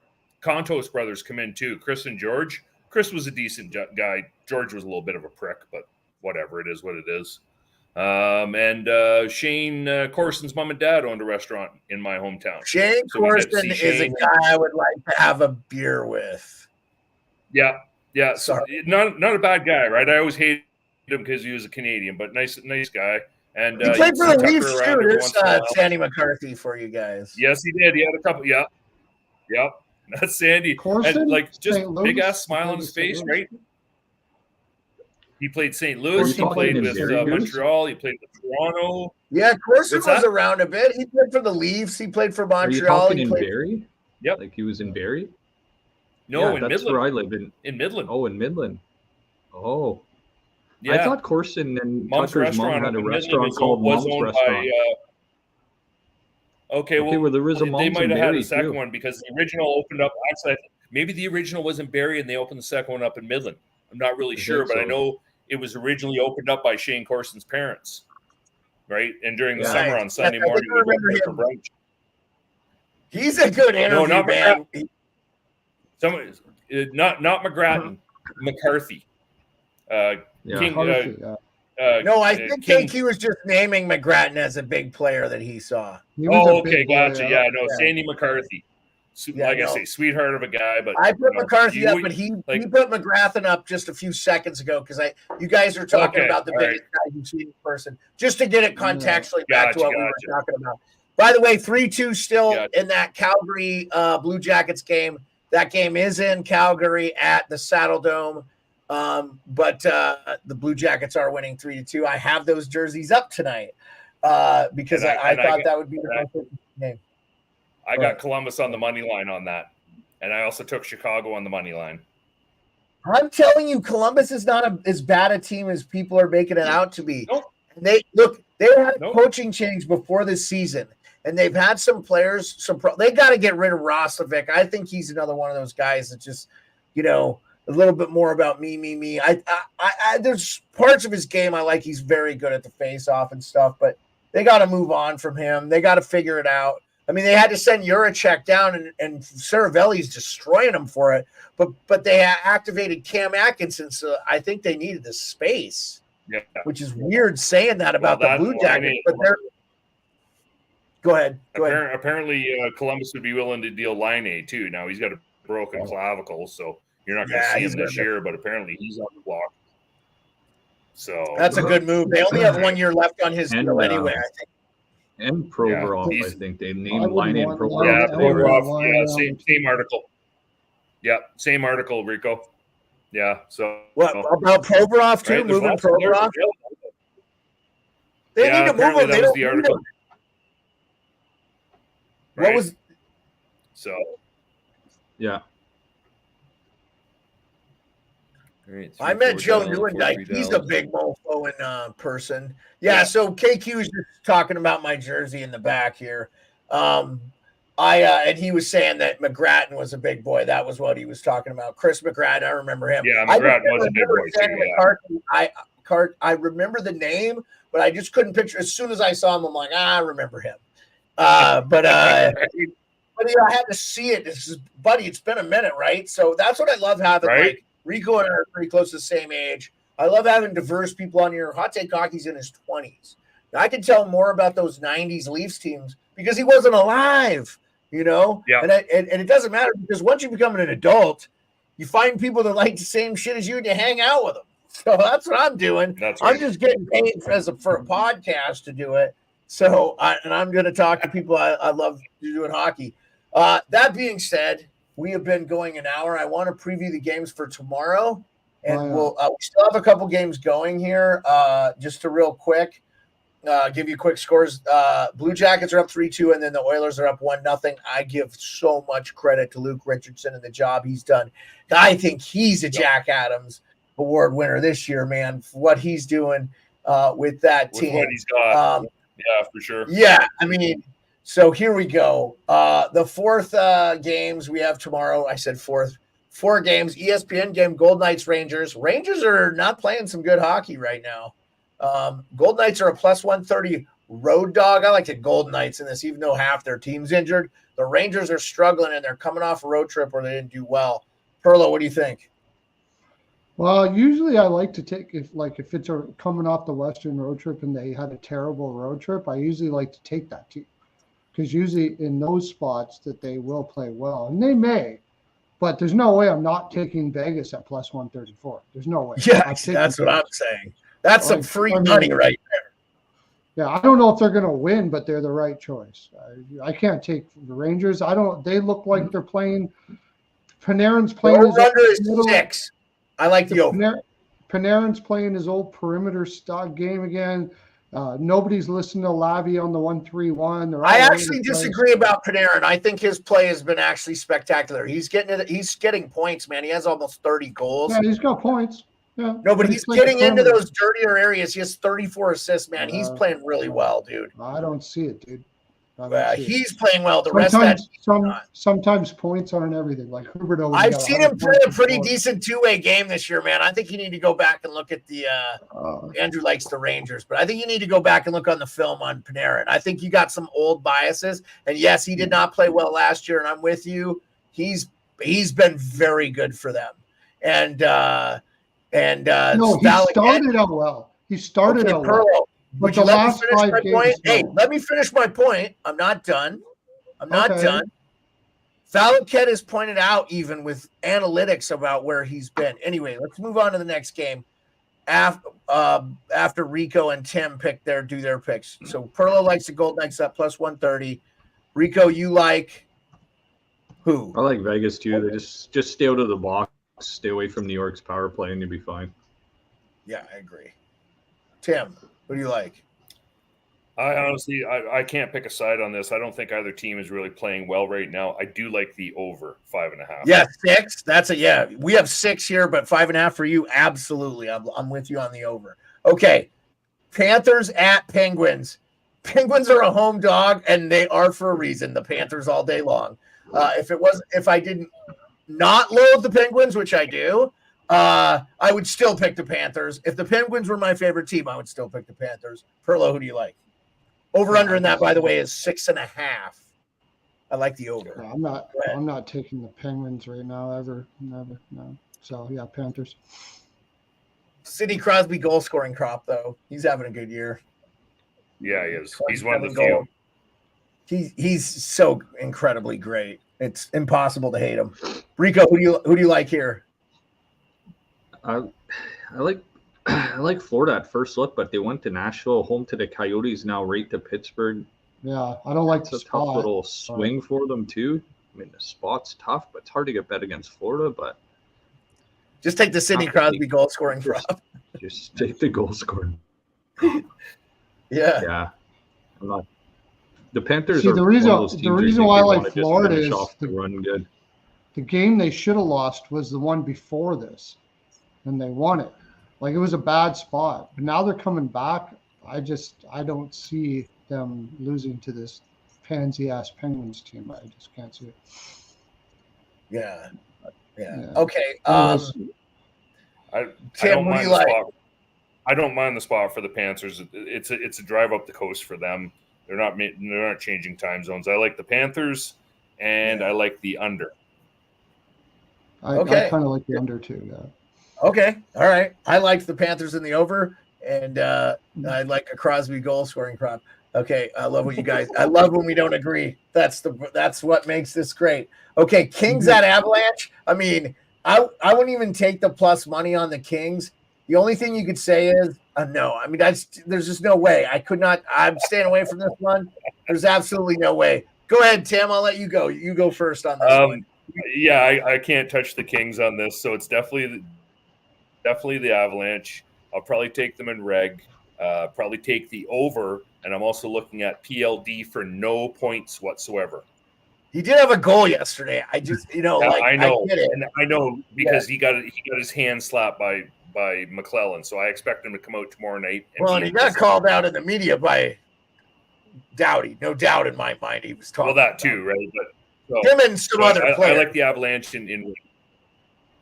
Contos brothers come in too. Chris and George. Chris was a decent guy. George was a little bit of a prick, but whatever. It is what it is. And Shane Corson's mom and dad owned a restaurant in my hometown. Shane Corson is a guy I would like to have a beer with. Yeah. So not a bad guy, right? I always hated him because he was a Canadian, but nice guy. And he played for the Leafs too. There's Sandy McCarthy for you guys. Yes, he did. He had a couple. Yeah. Yep, that's Sandy. Corson, And like just St. Louis, big ass smile on his St. face, Louis. right? He played St. Louis. He talking played in with Syracuse? Montreal. He played with Toronto. Yeah, Corson What's was that? around a bit. He played for the Leafs. He played for Are you Montreal. talking He in played. Barrie? Yep. Like he was in Barrie? No, Yeah, in that's Midland. where I live in. In Midland. Oh, in Midland. Oh, Yeah. I thought Corson and Mom's Tucker's mom restaurant had up a in restaurant Midland called was Mom's owned Restaurant. by. Okay, well, there was a they Mom's might in have had Barrie a second too. one because the original opened up. Actually, maybe the original was in Barrie and they opened the second one up in Midland. I'm not really sure, but I know it was originally opened up by Shane Corson's parents, right? And during the Yeah. summer on Sunday I think morning, I we go remember there for him. brunch. He's a good interview, not man. Not McGrattan, McCarthy. Yeah. King, McCarthy, No, I think King. KQ was just naming McGrattan as a big player that he saw. He was a Okay, big boy, gotcha. Yeah, no, Yeah. Sandy McCarthy. Yeah, Like I no. say, sweetheart of a guy, but I put McCarthy up, but he he put McGrathan up just a few seconds ago because you guys are talking Okay, about the all biggest guy you've seen in person. Just to get it contextually back to Gotcha, what we were talking about. By the way, 3-2 still in that Calgary Blue Jackets game. That game is in Calgary at the Saddle Dome. But the Blue Jackets are winning 3-2. I have those jerseys up tonight because I thought that would be the most interesting game. I got Columbus on the money line on that, and I also took Chicago on the money line. I'm telling you, Columbus is not as bad a team as people are making it out to be. Nope. They had a coaching change before this season, and they've had some players. They got to get rid of Roslovic. I think he's another one of those guys that just, a little bit more about me. I there's parts of his game I like. He's very good at the face-off and stuff, but they got to move on from him. They got to figure it out. I mean, they had to send Juracek down, and Saravelli's destroying them for it. But they activated Cam Atkinson, so I think they needed the space. Yeah, which is weird saying that about the Blue Jackets. But they're go ahead. Apparently, Columbus would be willing to deal Line A too. Now he's got a broken clavicle, so you're not going to see him this year. But apparently, he's on the block. So that's a good move. They only have 1 year left on his deal anyway, I think. And Provorov, I think they named Line in Provorov. Yeah, Provorov. Yeah, same article. Yeah, same article, Rico. Yeah. So what about Provorov too? Right? Moving Provorov? They need to move him. That was the article. Right? What was? So. Yeah. Right, I met Joe Newendike. He's a big mofo in person. Yeah, so KQ is just talking about my jersey in the back here. And he was saying that McGrattan was a big boy. That was what he was talking about. Chris McGrattan, I remember him. Yeah, McGrattan was a big boy too. I remember the name, but I just couldn't picture. As soon as I saw him, I'm like, I remember him. But I had to see it. Buddy, it's been a minute, right? So that's what I love having. Right? Like Rico and I are pretty close to the same age. I love having diverse people on here. Hot Take Hockey's in his 20s. Now, I can tell more about those 90s Leafs teams because he wasn't alive, Yeah. And it doesn't matter because once you become an adult, you find people that like the same shit as you and you hang out with them. So that's what I'm doing. That's right. I'm just getting paid for a podcast to do it. So I'm going to talk to people I love doing hockey. That being said, we have been going an hour. I want to preview the games for tomorrow, and we still have a couple games going here. Just to real quick, give you quick scores. Blue Jackets are up 3-2, and then the Oilers are up 1-0. I give so much credit to Luke Richardson and the job he's done. I think he's a Jack Adams Award winner this year, man. For what he's doing with that team, what he's got, yeah, for sure. Yeah, I mean. So here we go. The fourth games we have tomorrow. I said fourth. 4 games. ESPN game, Gold Knights, Rangers. Rangers are not playing some good hockey right now. Gold Knights are a plus 130 road dog. I like the Gold Knights in this, even though half their team's injured. The Rangers are struggling, and they're coming off a road trip where they didn't do well. Pearlo, what do you think? Well, usually I like to take if it's coming off the Western road trip and they had a terrible road trip, I usually like to take that team. Because usually in those spots that they will play well, and they may, but there's no way I'm not taking Vegas at plus 134. There's no way. Yeah, that's what I'm saying. That's some free money right there. Yeah, I don't know if they're going to win, but they're the right choice. I can't take the Rangers. They look like they're playing. Panarin's playing his over-under is 6. I like the over. Panarin's playing his old perimeter stock game again. Nobody's listening to Lavi on the 1-3-1. I actually disagree about Panarin. I think his play has been actually spectacular. He's getting points, man. He has almost 30 goals. Yeah, he's got points. Yeah. No, but he's getting into those dirtier areas. He has 34 assists, man. He's playing really well, dude. I don't see it, dude. He's playing well. The rest of that sometimes points aren't everything. Like Huberdeau. I've seen him play a pretty decent two-way game this year, man. I think you need to go back and look at the Andrew likes the Rangers, but I think you need to go back and look on the film on Panarin. I think you got some old biases. And yes, he did not play well last year, and I'm with you. He's been very good for them. And no, he started out well. He started out well. Would you let me finish my point? Hey, let me finish my point. I'm not done. Done. Valaket has pointed out even with analytics about where he's been. Anyway, let's move on to the next game. After Rico and Tim do their picks. So Pearlo likes the Golden Knights at plus 130. Rico, you like who? I like Vegas too. They just stay out of the box, stay away from New York's power play, and you'll be fine. Yeah, I agree. Tim, what do you like? I honestly, I can't pick a side on this. I don't think either team is really playing well right now. I do like the over 5.5. Yeah, 6. That's we have 6 here, but 5.5 for you. Absolutely. I'm with you on the over. Okay. Panthers at Penguins. Penguins are a home dog, and they are for a reason. The Panthers all day long. If I didn't not loathe the Penguins, which I do, I would still pick the Panthers. If the Penguins were my favorite team, I would still pick the Panthers. Perlo, who do you like? Over under in that, by the way, is 6.5. I like the over. I'm not taking the Penguins right now, ever. Never. No. So yeah, Panthers. Sidney Crosby goal scoring crop, though. He's having a good year. Yeah, he is. He's one of the few. He's so incredibly great. It's impossible to hate him. Rico, who do you like here? I like Florida at first look, but they went to Nashville, home to the Coyotes, now right to Pittsburgh. Yeah, I don't like the spot. Tough little swing for them too. I mean, the spot's tough, but it's hard to get bet against Florida. But just take the Sidney Crosby goal scoring prop. Just take the goal scoring. Yeah. I'm not. The Panthers are the reason why I like Florida is run good. The game they should have lost was the one before this, and they won it. Like, it was a bad spot, but now they're coming back. I don't see them losing to this pansy-ass Penguins team. I just can't see it. Yeah. Okay. Tim, what do you like? I don't mind the spot for the Panthers. It's a drive up the coast for them. They're not changing time zones. I like the Panthers, and I like the under. I kind of like the under too. Yeah. Okay. All right. I liked the Panthers in the over, and I like a Crosby goal scoring prop. Okay. I love when we don't agree. That's what makes this great. Okay. Kings at Avalanche. I mean, I wouldn't even take the plus money on the Kings. The only thing you could say is no. I mean, there's just no way. I could not. I'm staying away from this one. There's absolutely no way. Go ahead, Tim. I'll let you go. You go first on this one. Yeah, I can't touch the Kings on this, so it's definitely the Avalanche. I'll probably take them in reg. Probably take the over, and I'm also looking at PLD for no points whatsoever. He did have a goal yesterday. I just, I know, and I know because he got his hand slapped by McClellan, so I expect him to come out tomorrow night. And he got called out in the media by Doughty. No doubt in my mind, he was talking. Well, that too, right? But him and some other players. I like the Avalanche in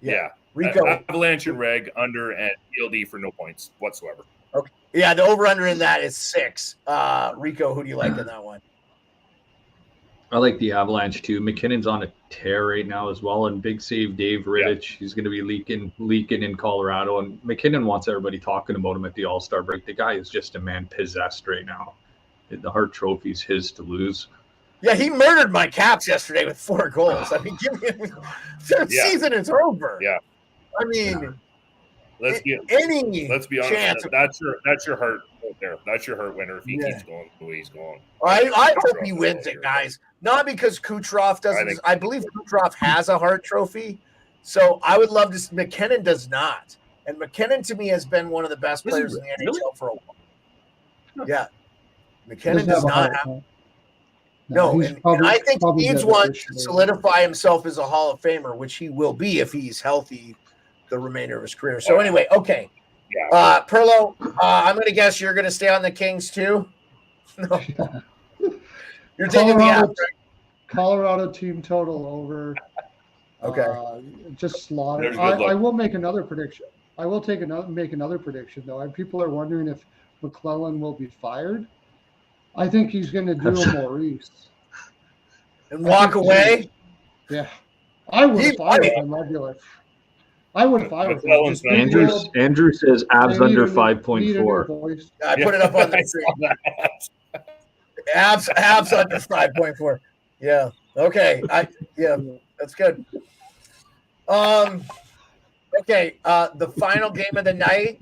yeah. Rico. Avalanche and reg under and PLD for no points whatsoever. Okay. Yeah, the over-under in that is 6. Rico, who do you like in that one? I like the Avalanche too. McKinnon's on a tear right now as well, and big save Dave Rittich. Yeah. He's going to be leaking in Colorado, and McKinnon wants everybody talking about him at the All-Star break. The guy is just a man possessed right now. The Hart Trophy's his to lose. Yeah, he murdered my Caps yesterday with 4 goals. I mean, the season is over. Yeah. I mean, Let's be honest. chance. That's your heart right there. That's your heart winner if he keeps going the way he's going. I hope he wins it, guys. Not because Kucherov doesn't. I believe Kucherov has a Hart Trophy, so I would love to. McKinnon does not, and McKinnon to me has been one of the best players in the NHL for a while. Yeah, McKinnon does not have. No, and I think he needs one to solidify himself as a Hall of Famer, which he will be if he's healthy the remainder of his career. So anyway, okay. Yeah. Pearlo, I'm going to guess you're going to stay on the Kings too? No. You're taking the Colorado team total over. Okay. Just slaughter. I will make another prediction. I will make another prediction, though. And people are wondering if McClellan will be fired. I think he's going to do a Maurice. And walk away? Yeah. I would fire him. I'd be like, I would fire him. Andrew says abs under 5.4. I put it up on the screen. Abs under 5.4. Yeah. Okay. That's good. Okay. The final game of the night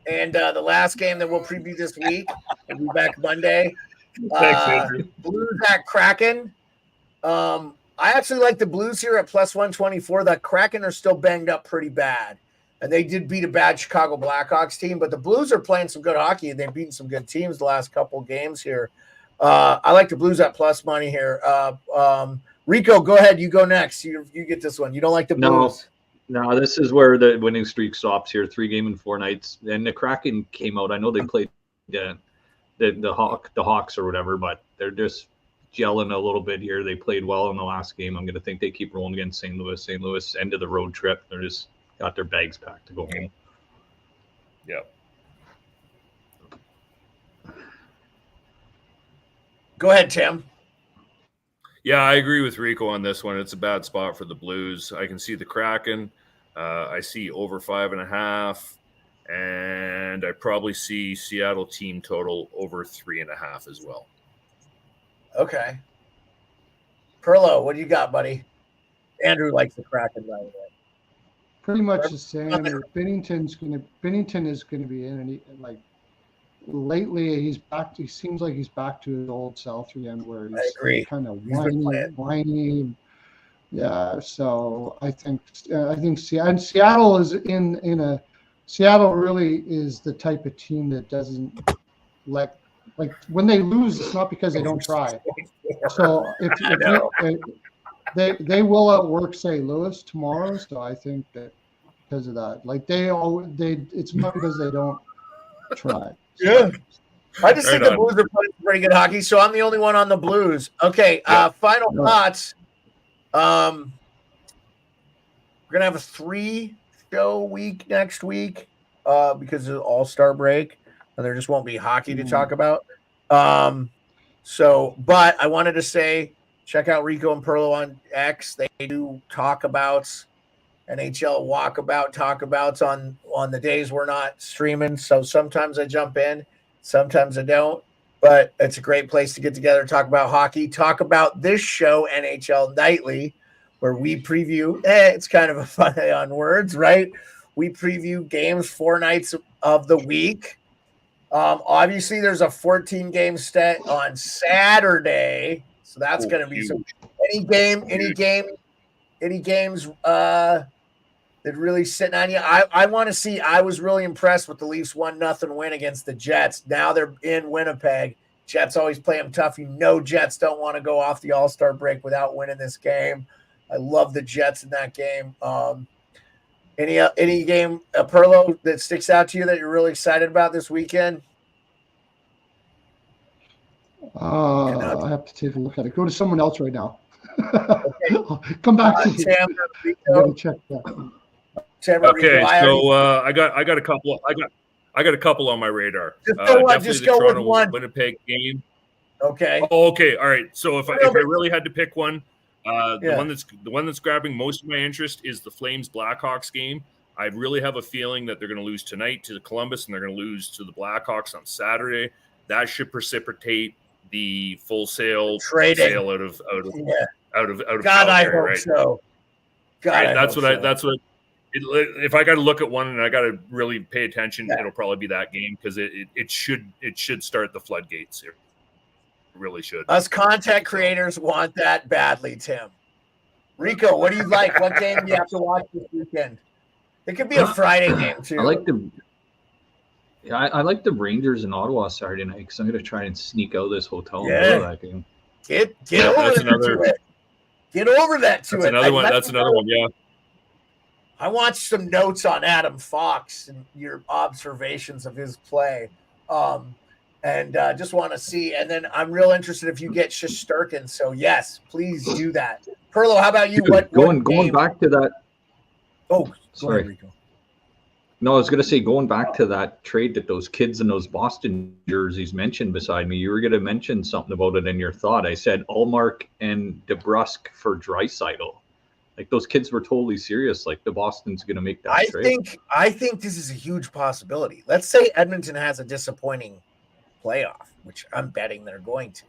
and the last game that we'll preview this week. We'll be back Monday. Thanks, Andrew. Blues at Kraken. I actually like the Blues here at plus 124. The Kraken are still banged up pretty bad. And they did beat a bad Chicago Blackhawks team, but the Blues are playing some good hockey, and they've beaten some good teams the last couple games here. I like the Blues at plus money here. Rico, go ahead. You go next. You get this one. You don't like the Blues? No, this is where the winning streak stops here. 3 games in 4 nights. And the Kraken came out. I know they played the Hawks or whatever, but they're just gelling a little bit here. They played well in the last game. I'm going to think they keep rolling against St. Louis. St. Louis, end of the road trip. They're just got their bags packed to go home. Yep. Go ahead, Tim. Yeah, I agree with Rico on this one. It's a bad spot for the Blues. I can see the Kraken. I see over 5.5. And I probably see Seattle team total over 3.5 as well. Okay. Perlo, what do you got, buddy? Andrew likes the Kraken, by the way. Pretty much the same. Binnington is going to be in, and lately he's back. He seems like he's back to his old self again, where he's kind of whiny. Yeah. So I think Seattle is in a. Seattle really is the type of team that doesn't like when they lose, it's not because they don't try. So if they will outwork St. Louis tomorrow. So I think that because of that, it's not because they don't try. Yeah. I just think the Blues are playing pretty good hockey, so I'm the only one on the Blues. Okay, final thoughts. We're gonna have a 3-show week next week because of the All-Star break, and there just won't be hockey to talk about. But I wanted to say, check out Rico and Pearlo on X. They do talk about NHL talkabouts on the days we're not streaming. So sometimes I jump in, sometimes I don't. But it's a great place to get together, talk about hockey, talk about this show, NHL Nightly, where we preview. It's kind of a fun play on words, right? We preview games 4 nights of the week. Obviously, there's a 14-game set on Saturday, so that's going to be some. Any games that really sitting on you. I want to see. I was really impressed with the Leafs 1-0 win against the Jets. Now they're in Winnipeg. Jets always play them tough. Jets don't want to go off the All-Star break without winning this game. I love the Jets in that game. Any game, Perlo, that sticks out to you that you're really excited about this weekend? I have to take a look at it. Go to someone else right now. Okay. Come back to you. Check that. Okay, so I got a couple. I got a couple on my radar. Just go with one. Winnipeg game. Okay. Oh, okay. All right. So if I really had to pick one, the one that's grabbing most of my interest is the Flames Blackhawks game. I really have a feeling that they're going to lose tonight to Columbus, and they're going to lose to the Blackhawks on Saturday. That should precipitate the full sale out of God, I hope so. God, that's what If I got to look at one and I got to really pay attention, it'll probably be that game because it should start the floodgates here. It really should. Us content creators want that badly, Tim. Rico, what do you like? What game do you have to watch this weekend? It could be a Friday game too. I like the Rangers in Ottawa Saturday night because I'm going to try and sneak out of this hotel and go to that game. Get over to it. Get over that to that's it. Another one. That's another one. Yeah. I watched some notes on Adam Fox and your observations of his play, and just want to see. And then I'm real interested if you get Shesterkin. So yes, please do that. Pearlo, how about you? Dude, going back to that. Oh, sorry. Ahead, Rico. No, I was going to say, going back to that trade that those kids in those Boston jerseys mentioned beside me, you were going to mention something about it in your thought. I said Ullmark and DeBrusk for Draisaitl. Like those kids were totally serious. Like the Boston's going to make that trade. I think this is a huge possibility. Let's say Edmonton has a disappointing playoff, which I'm betting they're going to.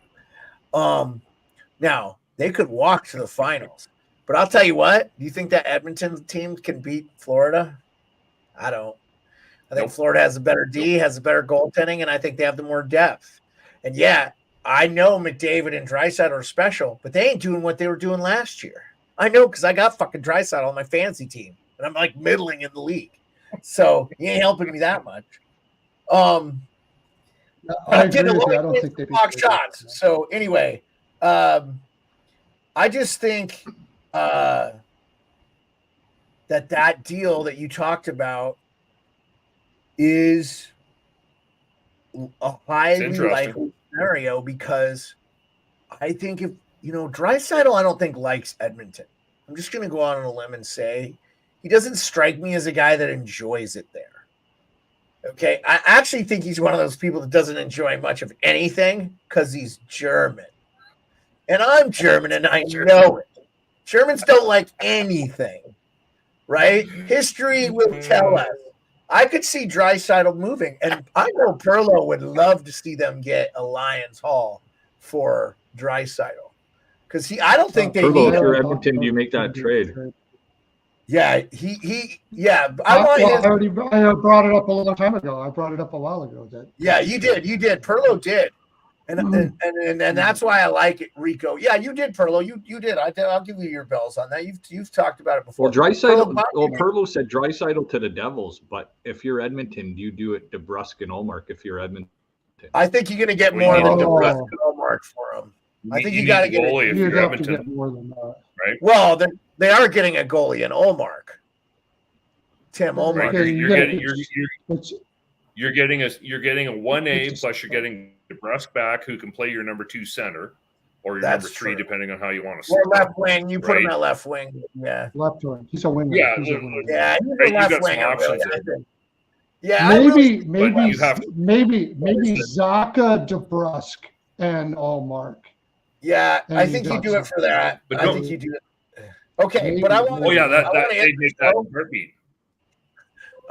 Now they could walk to the finals, but I'll tell you what. Do you think that Edmonton team can beat Florida? I don't. I think Florida has a better D, has a better goaltending, and I think they have the more depth. And yeah, I know McDavid and Draisaitl are special, but they ain't doing what they were doing last year. I know because I got fucking Draisaitl on my fantasy team, and I'm like middling in the league. So he ain't helping me that much. I agree with you. I don't think they block shots. So anyway, I just think that deal that you talked about is a highly likely scenario because I think if Draisaitl, I don't think likes Edmonton. I'm just going to go out on a limb and say he doesn't strike me as a guy that enjoys it there. Okay, I actually think he's one of those people that doesn't enjoy much of anything because he's German. And I'm German and I know it. Germans don't like anything, right? History will tell us. I could see Draisaitl moving, and I know Pearlo would love to see them get a Lions Hall for Draisaitl. Because I don't think they need him. Edmonton, do you make that trade? Yeah, I brought it up a long time ago. I brought it up a while ago. You did. Pearlo did, and that's why I like it, Rico. Yeah, you did, Pearlo. You did. I'll give you your bells on that. You've talked about it before. Well, Pearlo said Draisaitl to the Devils, but if you're Edmonton, you do it DeBrusk and Ullmark. If you're Edmonton, I think you're going to get more than DeBrusk and Ullmark for him. I think you got to get goalie if you're Edmonton, get more than that. Right? Well, they are getting a goalie in Ullmark. Tim Ullmark. Right. You're getting a 1A plus you're getting DeBrusk back who can play your number 2 center or your number 3 depending on how you want to. Or left wing. You put him at left wing. Yeah. Left wing. He's a winger. Yeah. He's a winger. Yeah. Right, left you got wing. some options. Maybe to, Zaka, DeBrusk, and Ullmark. Yeah, I think you do it for that. I think you do it. Okay, but I want. Oh yeah, they make that heartbeat.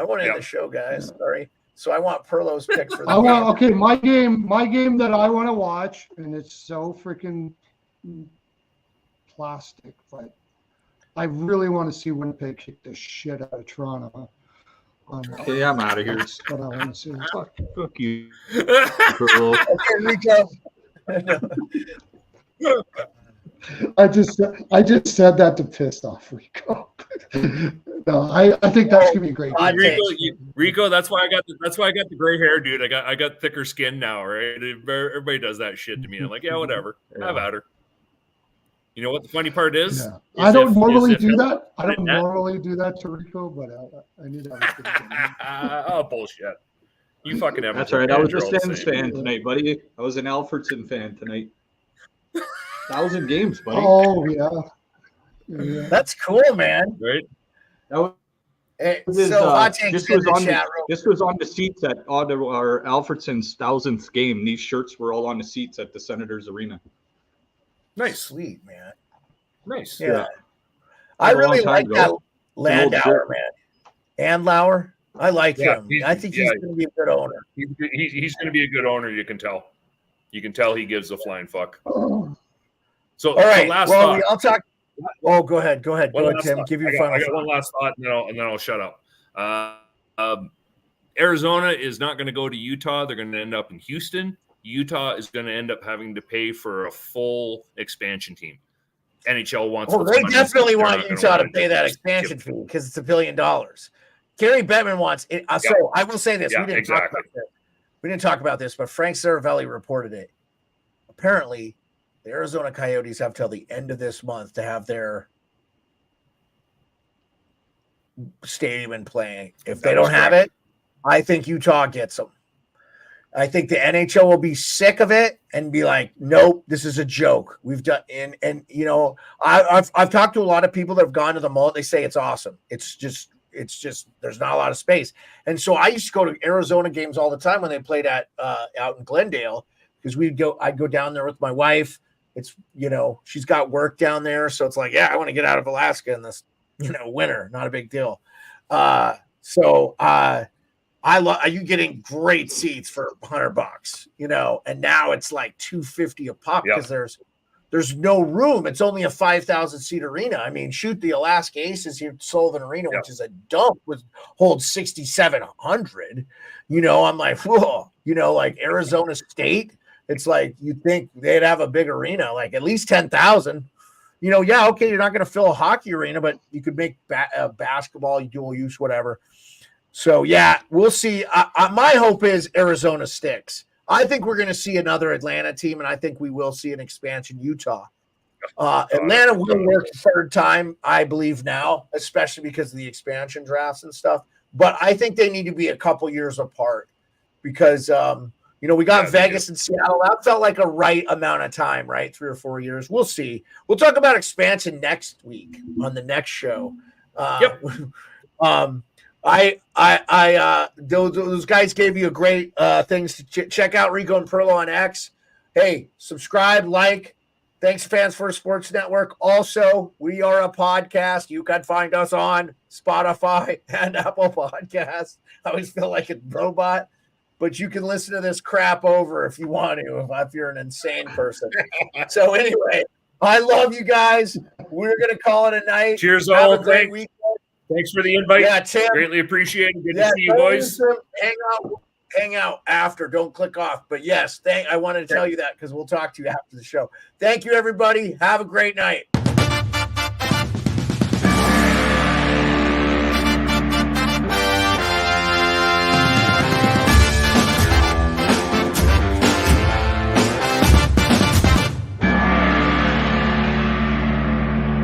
I want to end the show, guys. Sorry. So I want Pearlo's pick for the game. Okay, my game that I want to watch, and it's so freaking plastic, but I really want to see Winnipeg kick the shit out of Toronto. Okay, I'm out of here. That's what I want to see. Fuck you, Pearlo. Okay, Rico. I just said that to piss off Rico. No, I think that's gonna be great. Rico, that's why I got the gray hair, dude. I got thicker skin now, right? Everybody does that shit to me. I'm like, yeah, whatever. Have at her. You know what the funny part is? Yeah. I don't normally do that. I don't normally do that to Rico, but I knew that was gonna oh, bullshit. You fucking have. That's all right. I was a Sens fan tonight, buddy. I was an Alfredson fan tonight. 1,000 games, buddy. Oh yeah. That's cool, man. Right. This was on the seats at our Alfredson's 1,000th game. These shirts were all on the seats at the Senators Arena. Nice, sweet man. Nice. Yeah. I really like that Landauer, man. Andlauer. I like him. I think he's going to be a good owner. He's going to be a good owner. You can tell. You can tell he gives a flying fuck. So, all right. last well, thought. Oh, go ahead, One last Tim. thought. Give your I final got thought. one last thought, and then I'll shut up. Arizona is not going to go to Utah. They're going to end up in Houston. Utah is going to end up having to pay for a full expansion team. NHL wants. Oh, they money. definitely They're want not gonna Utah to want pay that just expansion fee because it's $1 billion. Gary Bettman wants it. So I will say this: Yeah, we didn't talk about this. We didn't talk about this, but Frank Saravelli reported it. Apparently, the Arizona Coyotes have till the end of this month to have their stadium in play. If they don't have it, I think Utah gets them. I think the NHL will be sick of it and be like, nope, this is a joke. We've done and you know, I've talked to a lot of people that have gone to the mall. They say it's awesome. It's just there's not a lot of space. And so I used to go to Arizona games all the time when they played at out in Glendale because I'd go down there with my wife. It's, you know, she's got work down there, so it's like, yeah, I want to get out of Alaska in this, you know, winter. Not a big deal. Are you getting great seats for $100, you know, and now it's like $250 a pop because there's no room. It's only a 5,000 seat arena. I mean, shoot, the Alaska Aces here at Sullivan Arena, which is a dump, holds 6,700. You know, I'm like, whoa, you know, like Arizona State. It's like you'd think they'd have a big arena, like at least 10,000. You know, yeah, okay, you're not going to fill a hockey arena, but you could make basketball, dual use, whatever. So, yeah, we'll see. My hope is Arizona sticks. I think we're going to see another Atlanta team, and I think we will see an expansion Utah. Atlanta will work the third time, I believe now, especially because of the expansion drafts and stuff. But I think they need to be a couple years apart because, you know, we got Vegas and Seattle. That felt like a right amount of time, right? 3 or 4 years. We'll see. We'll talk about expansion next week on the next show. Those guys gave you a great things to check out. Rico and Pearlo on X. Hey, subscribe, like. Thanks, Fans for Sports Network. Also, we are a podcast. You can find us on Spotify and Apple Podcasts. I always feel like a robot, but you can listen to this crap over if you want to, if you're an insane person. So anyway, I love you guys. We're going to call it a night. Cheers, Have all. a great weekend. Thanks for the invite. Yeah, Tim. Greatly appreciated. Good to see you, boys. Hang out after. Don't click off. But yes, I wanted to tell you that because we'll talk to you after the show. Thank you, everybody. Have a great night.